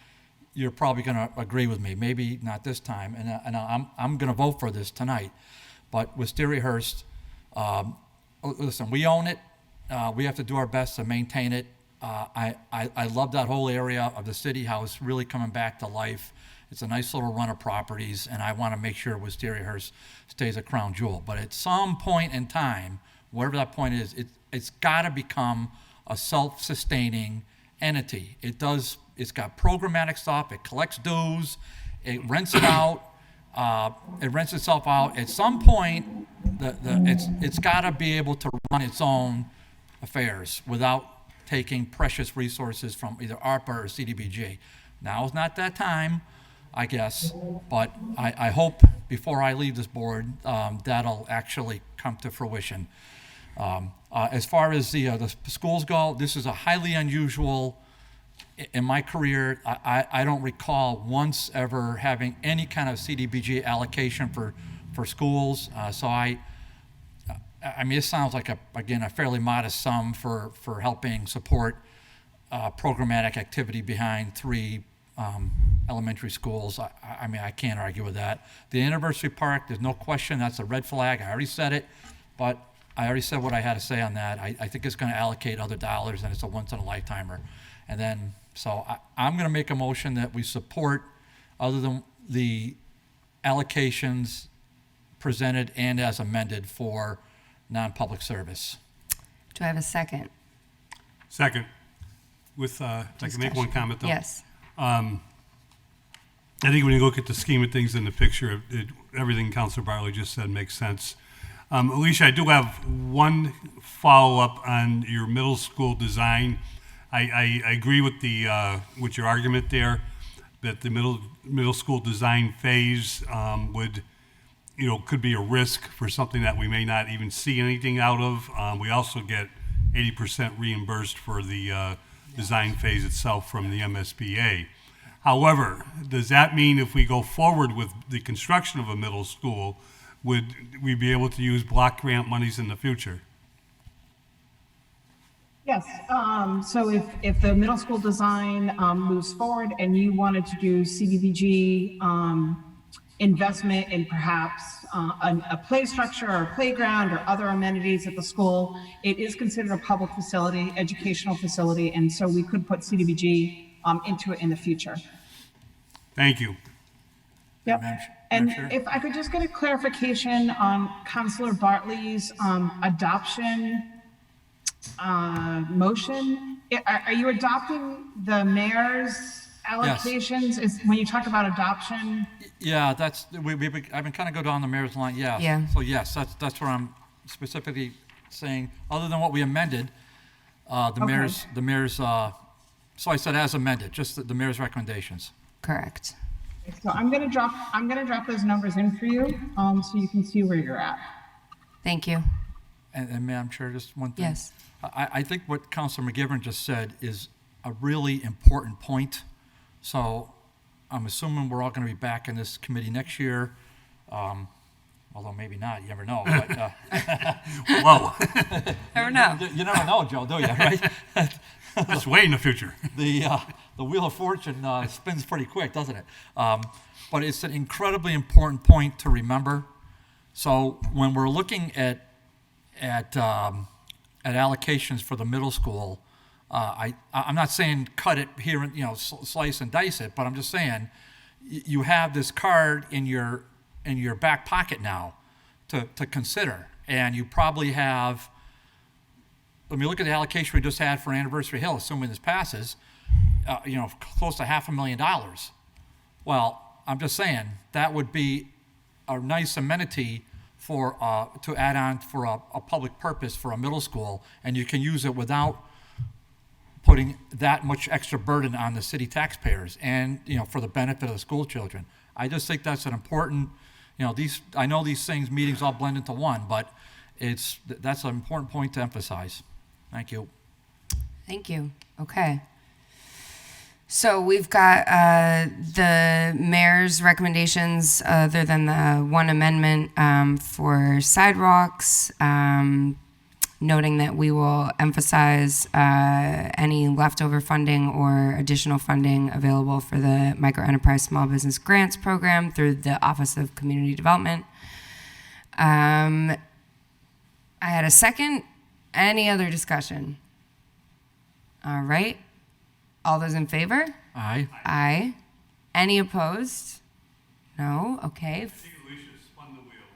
you're probably going to agree with me. Maybe not this time, and I'm going to vote for this tonight. But Wisteria Hearst, listen, we own it. We have to do our best to maintain it. I love that whole area of the city, how it's really coming back to life. It's a nice little run of properties, and I want to make sure Wisteria Hearst stays a crown jewel. But at some point in time, whatever that point is, it's got to become a self-sustaining entity. It's got programmatic stuff. It collects dues. It rents it out. It rents itself out. At some point, it's got to be able to run its own affairs without taking precious resources from either ARPA or CDBG. Now is not that time, I guess, but I hope before I leave this board, that'll actually come to fruition. As far as the schools go, this is a highly unusual. In my career, I don't recall once ever having any kind of CDBG allocation for schools. So I mean, it sounds like a fairly modest sum for helping support programmatic activity behind 3 elementary schools. I mean, I can't argue with that. The Anniversary Park, there's no question that's a red flag. I already said it, but I already said what I had to say on that. I think it's going to allocate other dollars, and it's a once-in-a-lifetimer. And then, so I'm going to make a motion that we support, other than the allocations presented and as amended for non-public service. do I have a second? Second. With, if I can make one comment though. Yes. I think when you look at the scheme of things in the picture, everything Councilor Bartley just said makes sense. Alicia, I do have one follow-up on your middle school design. I agree with with your argument there that the middle school design phase could be a risk for something that we may not even see anything out of. We also get 80% reimbursed for the design phase itself from the MSBA. However, does that mean if we go forward with the construction of a middle school, would we be able to use block grant monies in the future? Yes, so if the middle school design moves forward and you wanted to do CDBG investment in perhaps a play structure or a playground or other amenities at the school, it is considered a public facility, educational facility, and so we could put CDBG into it in the future. Thank you. Yep. Madam And Chair? if I could just get a clarification on Councilor Bartley's adoption motion. Are you adopting the mayor's allocations? Is when you talk about adoption? Yeah, that's, I've been kind of go down the mayor's line, yes. Yeah. So yes, that's where I'm specifically saying, other than what we amended, the mayor's, so I said as amended, just the mayor's recommendations. Correct. So I'm gonna drop those numbers in for you, so you can see where you're at. Thank you. And Madam Chair, just one thing. Yes. I think what Councilor McGivern just said is a really important point. So I'm assuming we're all going to be back in this committee next year, although maybe not, you never know. But, Whoa, Never know. you never know, Joe, do you, right? just way in the future. The Wheel of Fortune spins pretty quick, doesn't it? But it's an incredibly important point to remember. So when we're looking at allocations for the middle school, I'm not saying cut it here and slice and dice it, but I'm just saying you have this card in your back pocket now to consider, and you probably have. Let me look at the allocation we just had for Anniversary Hill, assuming this passes. Close to $500,000. Well, I'm just saying that would be a nice amenity for to add on for a public purpose for a middle school, and you can use it without putting that much extra burden on the city taxpayers, and for the benefit of the school children. I just think that's an important. I know these meetings all blend into one, but that's an important point to emphasize. Thank you. Thank you. Okay. So we've got the mayor's recommendations, other than the one amendment for sidewalks, noting that we will emphasize any leftover funding or additional funding available for the Micro Enterprise Small Business Grants Program through the Office of Community Development. I had a second. Any other discussion? All right. All those in favor? Aye. Aye. Any opposed? No? Okay. I think Alicia spun the wheel.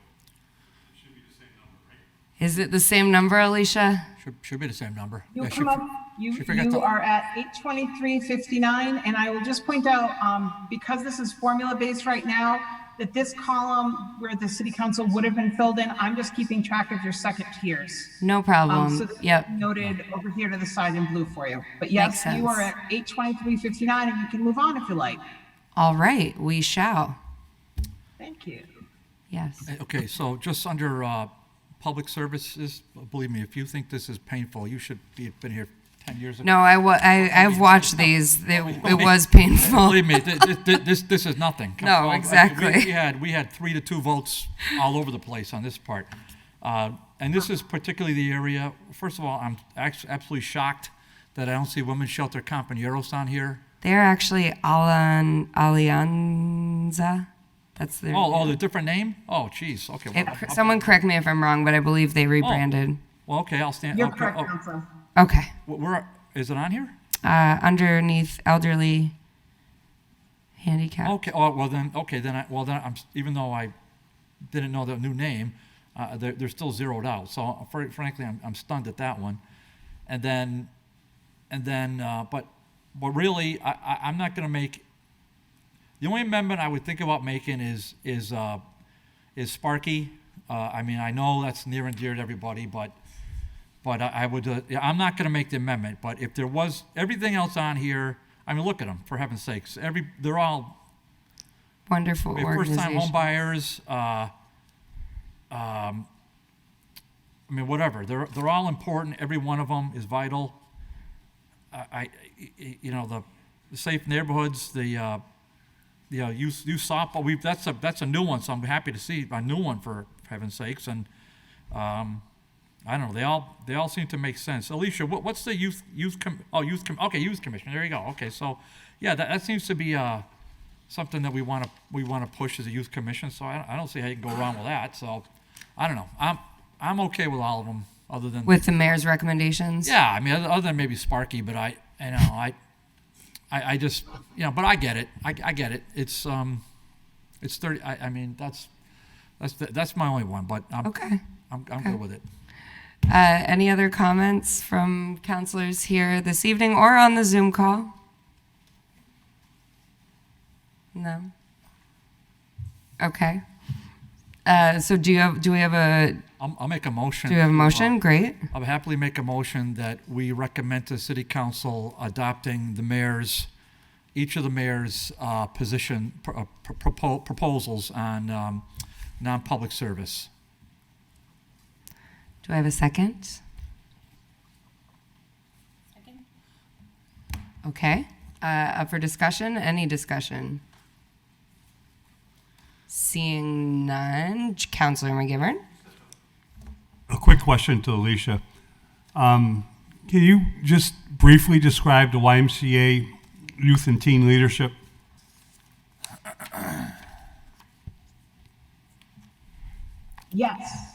It should be the same number, right? Is it the same number, Alicia? Should be the same number. You'll Yeah, come up, you are at 823.59, and I will just point out, because this is formula-based right now, that this column where the city council would have been filled in, I'm just keeping track of your second tiers. No problem. So this is Yep. noted over here to the side in blue for you. But Makes yes, you are sense. at 823.59, and you can move on if you like. All right. We shall. Thank you. Yes. Okay, so just under public services, believe me, if you think this is painful, you should have been here 10 years ago. No, I've watched these. It was painful. Believe me, this is nothing. No, exactly. We had 3-2 votes all over the place on this part. And this is particularly the area, first of all, I'm absolutely shocked that I don't see Women's Shelter Compañeros on here. They're actually Alianza. That's their. Oh, the different name? Oh, geez, okay. Well, Someone correct me if I'm wrong, but I believe they rebranded. well, okay, I'll stand. You're okay, correct, Council. Okay. Where, is it on here? Underneath elderly handicap. Okay. Oh, well then. Okay. Then I'm. Even though I didn't know the new name, they're still zeroed out. So frankly, I'm stunned at that one. And then, but really, I'm not going to make. The only amendment I would think about making is Sparky. I mean, I know that's near and dear to everybody, but I would. I'm not going to make the amendment. But if there was everything else on here, I mean, look at them for heaven's sakes. They're all Wonderful first-time organization. home buyers. I mean, whatever. They're all important. Every one of them is vital. The safe neighborhoods, the youth softball. That's a new one. So I'm happy to see a new one for heaven's sakes. And I don't know. They all seem to make sense. Alicia, what's the youth commission? There you go. Okay, so yeah, that seems to be something that we want to push as a youth commission. So I don't see how you can go wrong with that. So I don't know. I'm okay with all of them, other than With the mayor's recommendations? yeah. I mean, other than maybe Sparky, but I just but I get it. I get it. It's 30. I mean, that's my only one. But Okay. I'm good with it. Any other comments from counselors here this evening or on the Zoom call? No? Okay. So do we have a I'll make a motion. Do we have a motion? Great. I'll happily make a motion that we recommend to City Council adopting each of the mayor's proposals on non-public service. Do I have a second? Okay. Up for discussion? Any discussion? Seeing none. Councilor McGivern? A quick question to Alicia. Can you just briefly describe the YMCA Youth and Teen Leadership? Yes.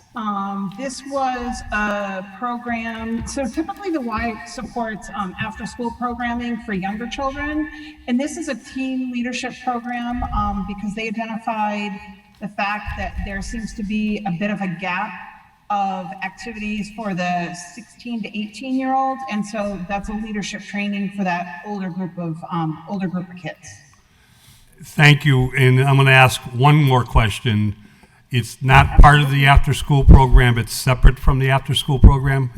This was a program, so typically the Y supports after-school programming for younger children, and this is a teen leadership program because they identified the fact that there seems to be a bit of a gap of activities for the 16 to 18-year-olds, and so that's a leadership training for that older group of kids. Thank you, and I'm going to ask one more question. It's not part of the after-school program, it's separate from the after-school program?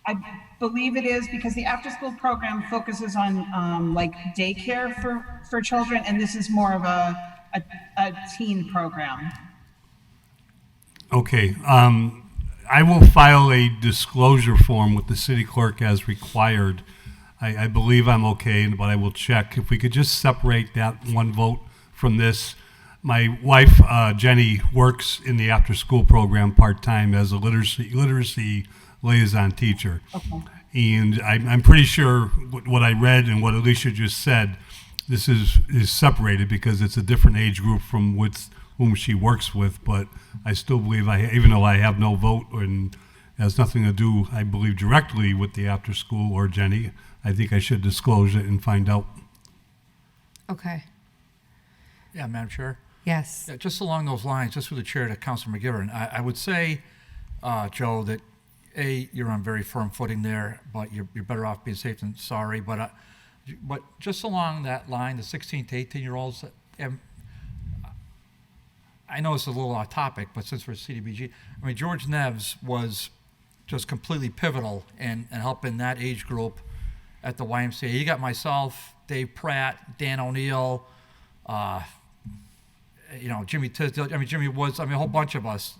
I believe it is because the after-school program focuses on like daycare for children, and this is more of a teen program. Okay, I will file a disclosure form with the city clerk as required. I believe I'm okay, but I will check. If we could just separate that one vote from this. My wife, Jenny, works in the after-school program part-time as a literacy liaison teacher. Okay. And I'm pretty sure what I read and what Alicia just said, this is separated because it's a different age group from whom she works with, but I still believe, even though I have no vote and has nothing to do, I believe, directly with the after-school or Jenny, I think I should disclose it and find out. Okay. Yeah, Madam Chair. Yes. Yeah, just along those lines, just through the chair to Councilor McGivern, I would say, Joe, that you're on very firm footing there, but you're better off being safe than sorry. But just along that line, the 16 to 18-year-olds, I know it's a little off topic, but since we're CDBG, I mean, George Neves was just completely pivotal in helping that age group at the YMCA. You got myself, Dave Pratt, Dan O'Neill, Jimmy Tisdale. I mean, Jimmy Woods. I mean, a whole bunch of us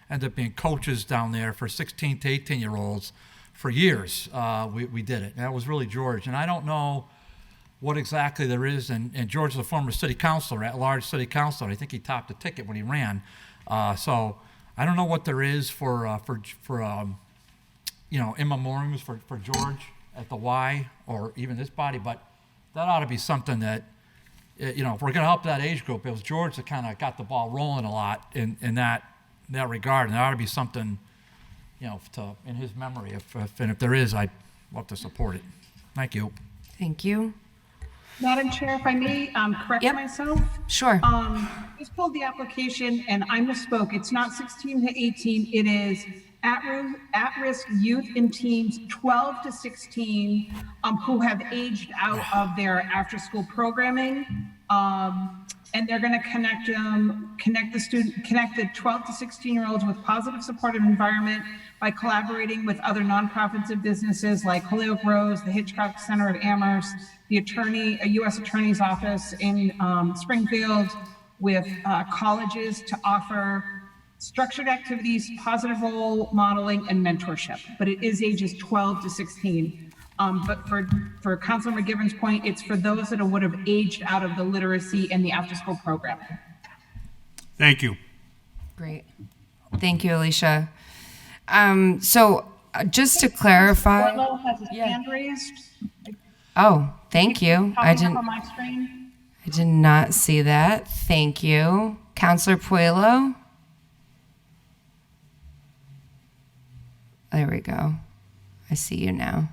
ended up being coaches down there for 16 to 18-year-olds for years. We did it. And that was really George. And I don't know what exactly there is. And George is a former city councilor, at-large city councilor. I think he topped the ticket when he ran. So I don't know what there is for in memoriams for George at the Y or even this body, but that ought to be something that, if we're going to help that age group, it was George that kind of got the ball rolling a lot in that regard, and there ought to be something, in his memory. If there is, I'd love to support it. Thank you. Thank you. Madam Chair, if I may correct Yep. myself. Sure. Just pulled the application and I misspoke. It's not 16 to 18. It is at-risk youth and teens 12 to 16 who have aged out of their after-school programming. And they're going to connect the 12 to 16-year-olds with positive supportive environment by collaborating with other nonprofits and businesses like Holyoke Rose, the Hitchcock Center of Amherst, a U.S. Attorney's Office in Springfield, with colleges to offer structured activities, positive role modeling, and mentorship. But it is ages 12 to 16. But for Councilor McGivern's point, it's for those that would have aged out of the literacy and the after-school program. Thank you. Great. Thank you, Alicia. So just to clarify. Orlo has his Yeah. hand raised. Oh, thank you. Popping up on my screen. I did not see that. Thank you. Counselor Puello? There we go. I see you now.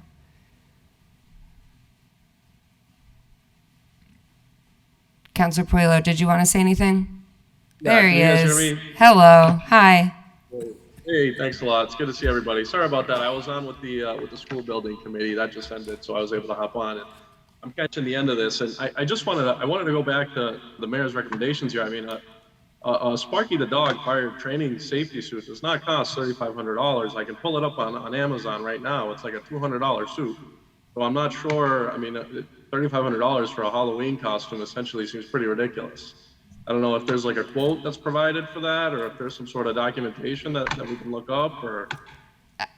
Counselor Puello, did you want to say anything? Yeah, There he can you guys is. hear me? Hello. Hi. Hey, thanks a lot. It's good to see everybody. Sorry about that. I was on with the school building committee that just ended, so I was able to hop on. And I'm catching the end of this, and I just wanted to go back to the mayor's recommendations here. I mean, Sparky the dog fire training safety suit does not cost $3,500. I can pull it up on Amazon right now. It's like a $200 suit. So I'm not sure. I mean, $3,500 for a Halloween costume essentially seems pretty ridiculous. I don't know if there's like a quote that's provided for that, or if there's some sort of documentation that we can look up, or.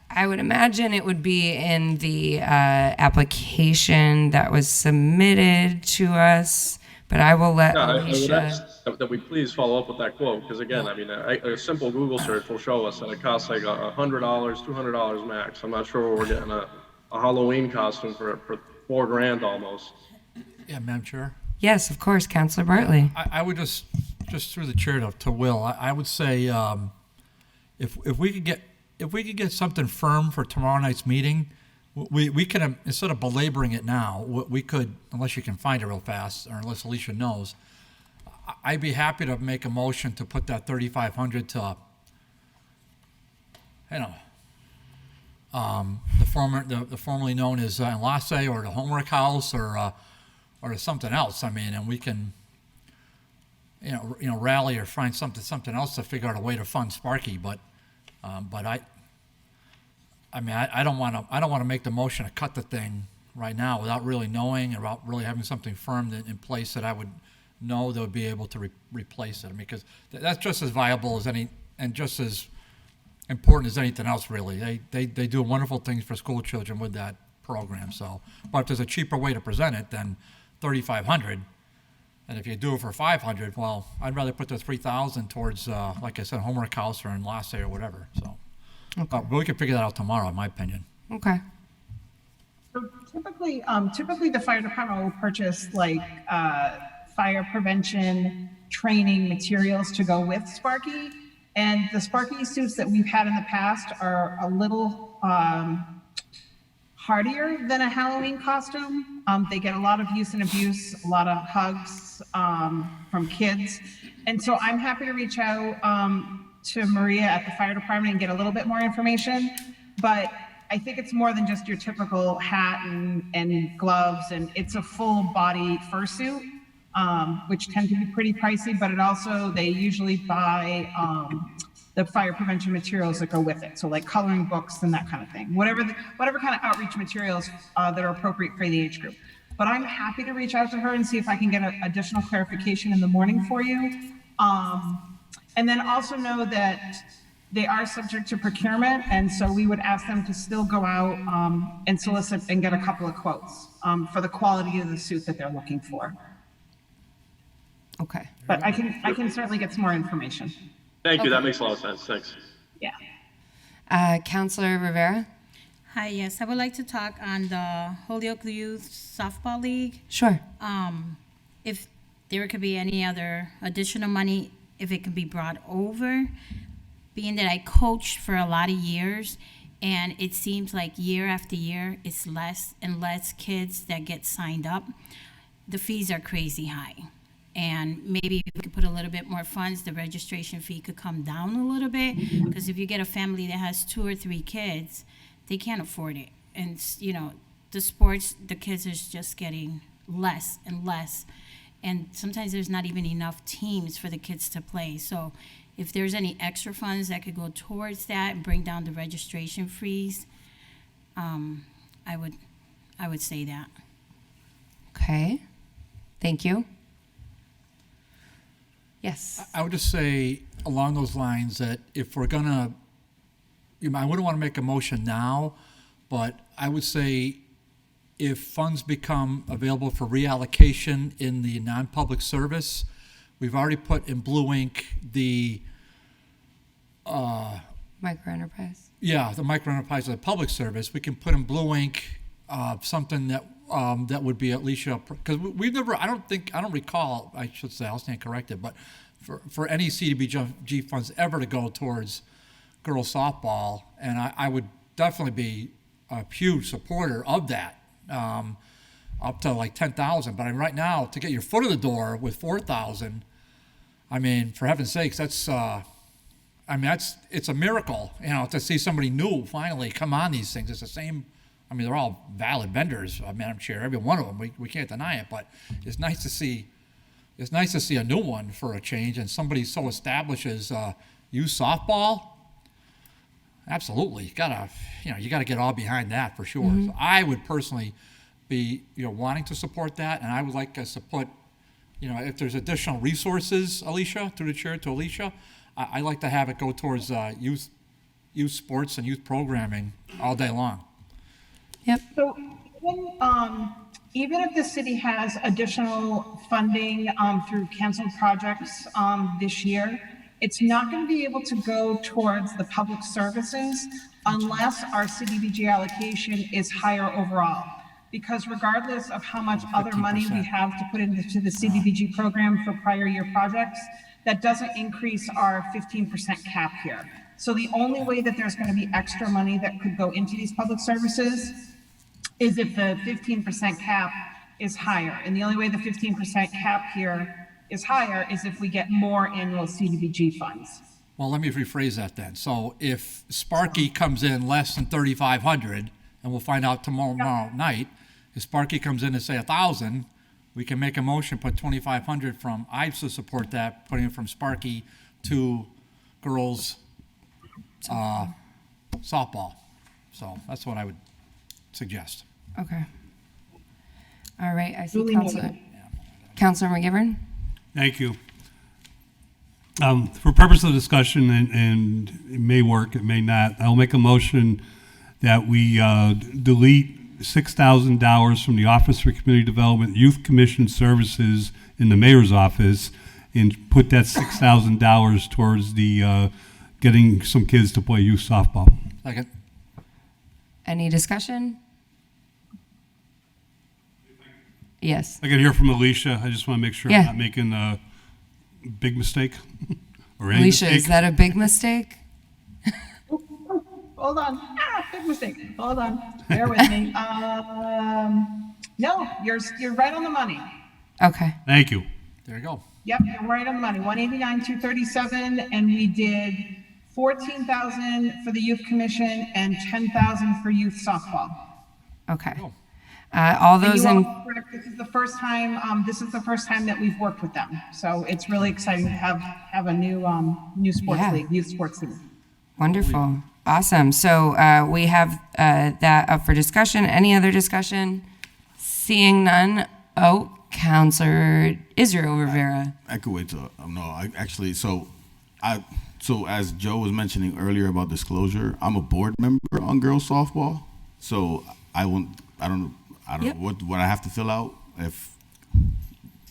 I would imagine it would be in the application that was submitted to us, but I will let Yeah, I would Alicia. ask that we please follow up with that quote, because again, I mean, a simple Google search will show us that it costs like $100, $200 max. I'm not sure where we're getting a Halloween costume for $4,000 almost. Yeah, Madam Chair. Yes, of course, Counselor Bartley. I would just through the chair to Will, I would say if we could get something firm for tomorrow night's meeting, we could, instead of belaboring it now, we could, unless you can find it real fast, or unless Alicia knows, I'd be happy to make a motion to put that 3,500 to, the formerly known as Enlace, or the homework house, or to something else. I mean, and we can, rally or find something else to figure out a way to fund Sparky. But I don't want to make the motion to cut the thing right now without really knowing, or without really having something firm in place that I would know that would be able to replace it. I mean, because that's just as viable as any, and just as important as anything else, really. They do wonderful things for school children with that program. So, but if there's a cheaper way to present it than 3,500, and if you do it for 500, well, I'd rather put the 3,000 towards, like I said, homework house or Enlace or whatever. So, but we can figure that out tomorrow, in my opinion. Okay. So typically the fire department will purchase like fire prevention training materials to go with Sparky. And the Sparky suits that we've had in the past are a little hardier than a Halloween costume. They get a lot of use and abuse, a lot of hugs from kids. And so I'm happy to reach out to Maria at the fire department and get a little bit more information. But I think it's more than just your typical hat and gloves, and it's a full body fursuit, which tend to be pretty pricey, but it also, they usually buy the fire prevention materials that go with it. So like coloring books and that kind of thing, whatever kind of outreach materials that are appropriate for the age group. But I'm happy to reach out to her and see if I can get additional clarification in the morning for you. And then also know that they are subject to procurement, and so we would ask them to still go out and solicit and get a couple of quotes for the quality of the suit that they're looking for. Okay. But I can certainly get some more information. Thank you. Okay. That makes a lot of sense. Thanks. Yeah. Counselor Rivera? Hi, yes, I would like to talk on the Holyoke Youth Softball League. Sure. If there could be any other additional money, if it can be brought over, being that I coached for a lot of years, and it seems like year after year, it's less and less kids that get signed up. The fees are crazy high. And maybe if we could put a little bit more funds, the registration fee could come down a little bit. Because if you get a family that has 2 or 3 kids, they can't afford it. And, the sports, the kids are just getting less and less. And sometimes there's not even enough teams for the kids to play. So if there's any extra funds that could go towards that and bring down the registration fees, I would say that. Okay. Thank you. Yes. I would just say along those lines that if we're gonna, I wouldn't want to make a motion now, but I would say if funds become available for reallocation in the non-public service, we've already put in blue ink the Microenterprise. the microenterprise of the public service. We can put in blue ink something that that would be Alicia, because we've never, I don't recall, I should say, I'll stand corrected, but for any CDBG funds ever to go towards girls softball, and I would definitely be a huge supporter of that, up to like 10,000. But I mean, right now, to get your foot in the door with 4,000, I mean, for heaven's sakes, it's a miracle, to see somebody new finally come on these things. It's the same. I mean, they're all valid vendors, Madam Chair, every one of them. We can't deny it, but it's nice to see. It's nice to see a new one for a change, and somebody so established as youth softball. Absolutely, you gotta get all behind that for sure. Mm-hmm. So I would personally be wanting to support that, and I would like us to put, if there's additional resources, Alicia, through the chair to Alicia, I like to have it go towards youth sports and youth programming all day long. Yep. So even if the city has additional funding through canceled projects this year, it's not going to be able to go towards the public services unless our CDBG allocation is higher overall. Because regardless of how much other money we have to put into the CDBG program for prior year projects, that doesn't increase our 15% cap here. So the only way that there's going to be extra money that could go into these public services is if the 15% cap is higher. And the only way the 15% cap here is higher is if we get more annual CDBG funds. Well, let me rephrase that then. So if Sparky comes in less than 3,500, and we'll find out tomorrow night, if Sparky comes in and say 1,000, we can make a motion, put 2,500 from, I to support that, putting it from Sparky to girls softball. So that's what I would suggest. Okay. All right. I see Duly Councilor McGivern. Thank you. For purpose of discussion, and it may work, it may not, I'll make a motion that we delete $6,000 from the Office for Community Development Youth Commission Services in the mayor's office and put that $6,000 towards the getting some kids to play youth softball. Second. Any discussion? Yes. I can hear from Alicia. I just want to make sure Yeah. I'm not making a big mistake or any Alicia, mistake. is that a big mistake? Hold on. Big mistake. Hold on. Bear with me. No, you're right on the money. Okay. Thank you. There you go. Yep, you're right on the money. 189,237, and we did 14,000 for the youth commission and 10,000 for youth softball. Okay. Oh. All And those you in, all correct, this is the first time. This is the first time that we've worked with them, so it's really exciting to have a new sports Yeah. league, youth sports league. wonderful. Awesome. So we have that up for discussion. Any other discussion? Seeing none. Oh, Councilor Israel Rivera. I could wait till so as Joe was mentioning earlier about disclosure, I'm a board member on girls softball, so I don't Yep. know what I have to fill out. If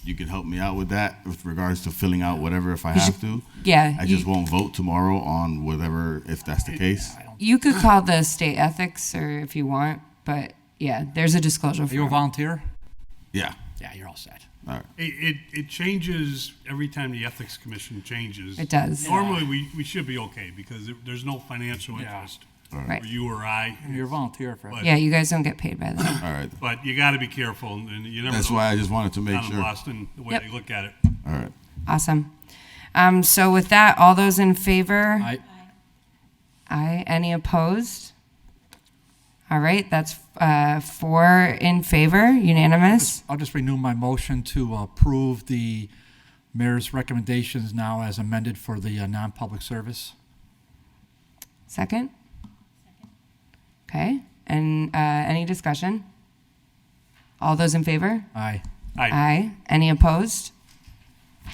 you could help me out with that with regards to filling out whatever if I have to. Yeah. I just won't vote tomorrow on whatever if that's the case. You could call the state ethics or if you want, but yeah, there's a disclosure Are you a form. volunteer? Yeah. Yeah, you're all set. All right. It changes every time the Ethics Commission changes. It does. Normally, we should be okay because there's no financial Yeah. interest Right. for you or I. You're a volunteer for. But- Yeah, you guys don't get paid by that. All right. But you got to be careful, and you never That's know why I just wanted to make down in sure. Boston the way Yep. they look at it. All right. Awesome. So with that, all those in favor? I, Aye. Any opposed? All right, that's 4 in favor, unanimous. I'll just renew my motion to approve the mayor's recommendations now as amended for the non-public service. Second? Okay, and any discussion? All those in favor? Aye. Aye. Any opposed?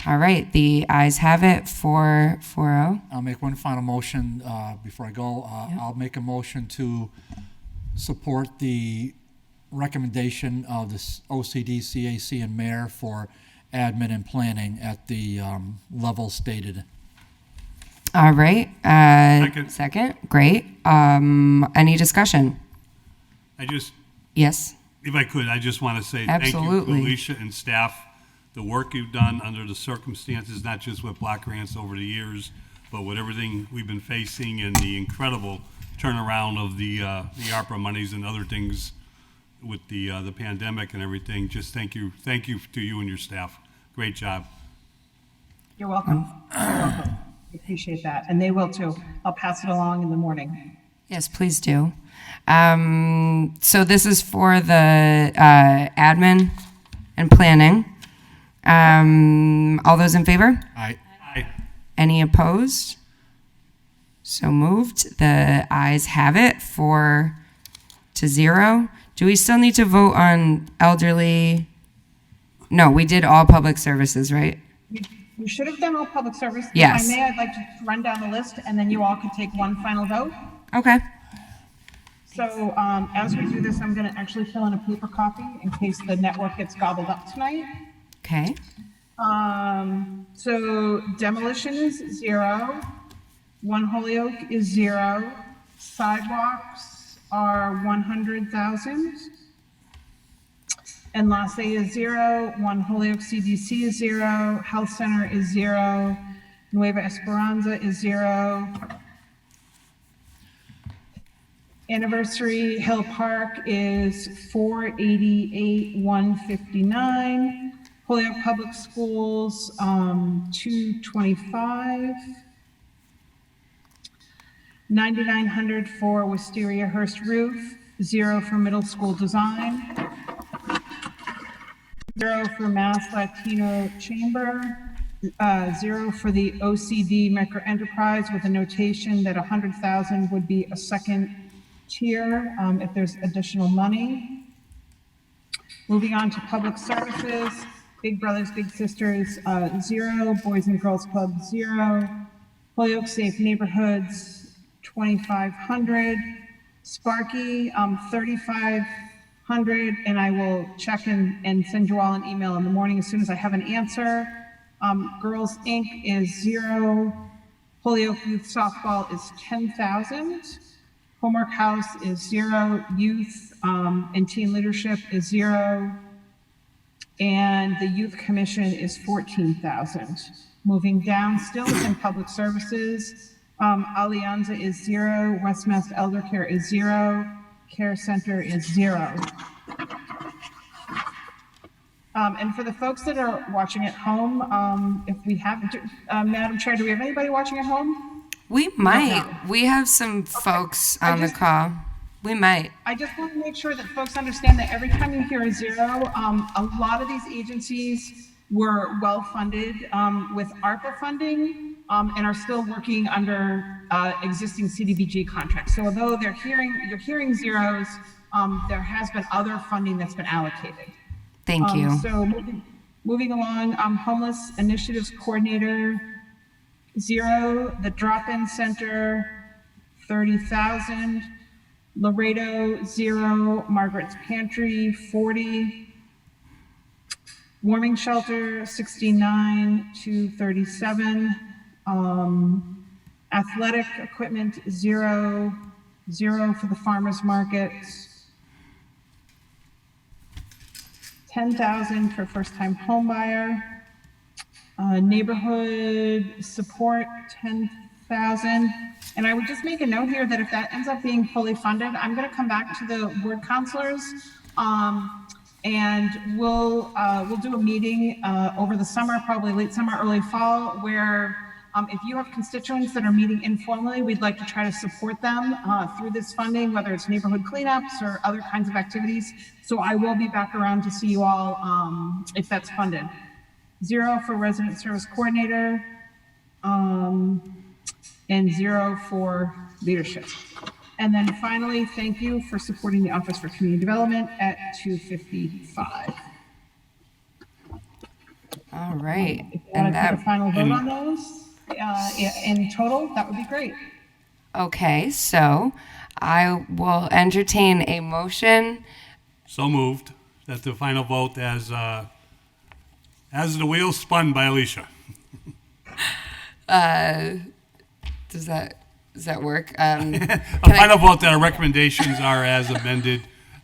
All right, the ayes have it, 4-0. I'll make one final motion before I go. I'll make a motion to support the recommendation of the OCD, CAC, and mayor for admin and planning at the level stated. All right, second, great. Any discussion? I just, Yes? If I could, I just want to say thank you to Absolutely. Alicia and staff, the work you've done under the circumstances, not just with block grants over the years, but with everything we've been facing and the incredible turnaround of the ARPA monies and other things with the pandemic and everything. Just thank you to you and your staff. Great job. You're welcome. You're welcome. I appreciate that, and they will too. I'll pass it along in the morning. Yes, please do. So this is for the admin and planning. All those in favor? Aye. Any opposed? So moved. The ayes have it 4-0. Do we still need to vote on elderly? No, we did all public services, right? We should have done all public service. Yes. If I may, I'd like to run down the list, and then you all could take one final vote. Okay. So as we do this, I'm going to actually fill in a paper copy in case the network gets gobbled up tonight. Okay. So demolition is 0. One Holyoke is 0. Sidewalks are 100,000. And Las A is 0. One Holyoke CDC is 0. Health Center is 0. Nueva Esperanza is 0. Anniversary Hill Park is 488,159. Holyoke Public Schools, 225. 9,900 for Wisteria Hearst Roof, 0 for middle school design, 0 for Mass Latino Chamber, 0 for the OCD Micro Enterprise with a notation that 100,000 would be a second tier if there's additional money. Moving on to public services, Big Brothers Big Sisters, 0, Boys and Girls Club, 0, Holyoke Safe Neighborhoods, 2,500, Sparky, 3,500, and I will check and send you all an email in the morning as soon as I have an answer. Girls Inc. is 0, Holyoke Youth Softball is 10,000, Homework House is 0, Youth and Teen Leadership is 0, and the Youth Commission is 14,000. Moving down, still in public services, Alianza is 0, West Mass Elder Care is 0, Care Center is 0. And for the folks that are watching at home, if we have, Madam Chair, do we have anybody watching at home? We might. No. We have some folks on the call. We might. I just want to make sure that folks understand that every time you hear a 0, a lot of these agencies were well-funded with ARPA funding and are still working under existing CDBG contracts. So although you're hearing zeros, there has been other funding that's been allocated. Thank you. So moving along, Homeless Initiatives Coordinator, 0. The Drop-In Center, 30,000. Laredo, 0. Margaret's Pantry, 40. Warming Shelter, 69 to 37. Athletic Equipment, 0. 0 for the Farmers Market. 10,000 for first-time homebuyer. Neighborhood support, 10,000. And I would just make a note here that if that ends up being fully funded, I'm going to come back to the ward counselors, and we'll do a meeting over the summer, probably late summer, early fall, where if you have constituents that are meeting informally, we'd like to try to support them through this funding, whether it's neighborhood cleanups or other kinds of activities. So I will be back around to see you all if that's funded. 0 for resident service coordinator, and 0 for leadership. And then finally, thank you for supporting the Office for Community Development at 255. All right. If you want to take a final vote on those in total, that would be great. Okay, so I will entertain a motion. So moved. That's the final vote as the wheels spun by Alicia. Does that work? A final vote that our recommendations are as amended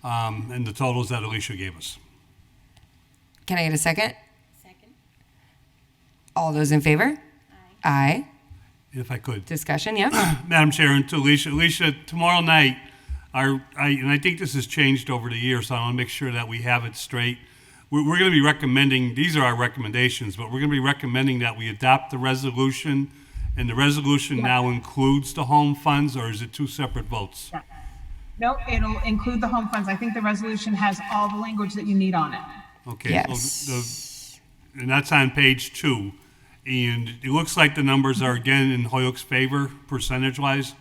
and the totals that Alicia gave us. Can I get a second? Second. All those in favor? Aye. If I could. Discussion, yeah? Madam Chair, and to Alicia. Alicia, tomorrow night, and I think this has changed over the years, so I want to make sure that we have it straight. We're going to be recommending, these are our recommendations, but we're going to be recommending that we adopt the resolution, and the resolution now includes the home funds, or is it two separate votes? Yeah. No, it'll include the home funds. I think the resolution has all the language that you need on it. Okay. Yes. And that's on page 2. And it looks like the numbers are again in Holyoke's favor, percentage-wise.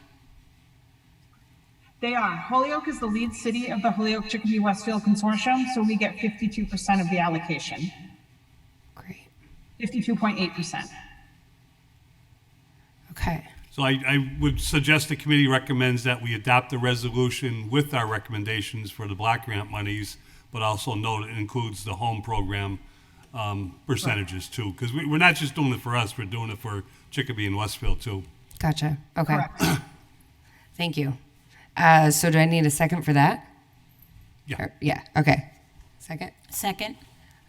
They are. Holyoke is the lead city of the Holyoke-Chicopee-Westfield Consortium, so we get 52% of the allocation, Great. 52.8%. Okay. So I would suggest the committee recommends that we adopt the resolution with our recommendations for the block grant monies, but also note it includes the home program percentages too, because we're not just doing it for us, we're doing it for Chicopee and Westfield too. Gotcha. Okay. Correct. Thank you. So do I need a second for that? Yeah. Yeah. Okay. Second. Second.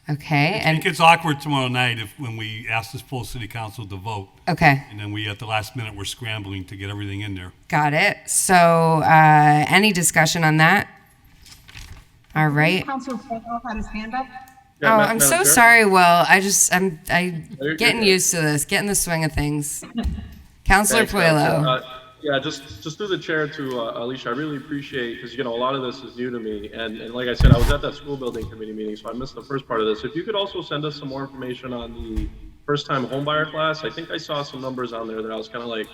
Okay. It And gets awkward tomorrow night when we ask this full city council to vote, okay. and then we, at the last minute, we're scrambling to get everything in there. Got it. So any discussion on that? All right. Councilor Fuego had his hand up. Yeah, Oh, Ma- I'm Madam so Chair? sorry, Will. I'm You're getting good. used to this, getting the swing of things. Counselor Thanks, Madam Puello. Chair. Yeah, just through the chair to Alicia, I really appreciate, because, a lot of this is new to me. And like I said, I was at that school building committee meeting, so I missed the first part of this. If you could also send us some more information on the first-time homebuyer class. I think I saw some numbers on there that I was kind of like,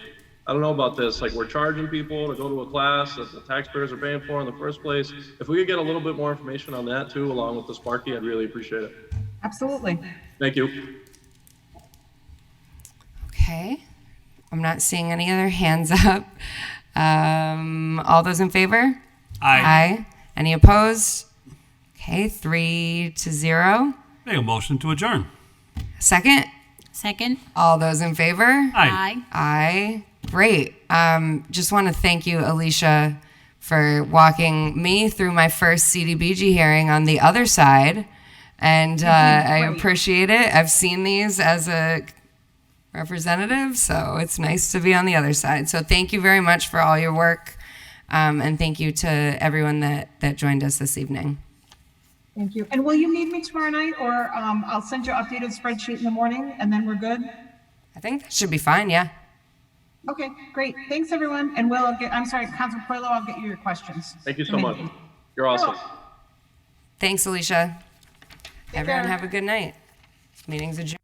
I don't know about this. Like, we're charging people to go to a class that the taxpayers are paying for in the first place. If we could get a little bit more information on that too, along with the Sparky, I'd really appreciate it. Absolutely. Thank you. Okay. I'm not seeing any other hands up. All those in favor? Aye. Any opposed? Okay, 3-0. Make a motion to adjourn. Second? Second. All those in favor? Aye. Aye. Great. Just want to thank you, Alicia, for walking me through my first CDBG hearing on the other side. And I Great. appreciate it. I've seen these as a representative, so it's nice to be on the other side. So thank you very much for all your work. And thank you to everyone that joined us this evening. Thank you. And will you need me tomorrow night, or I'll send you an updated spreadsheet in the morning, and then we're good? I think that should be fine, yeah. Okay, great. Thanks, everyone. And Will, I'm sorry, Councilor Puello, I'll get you your questions. Thank you so much. You're awesome. Thanks, Alicia. Take Everyone care. have a good night. Meeting's adjourned.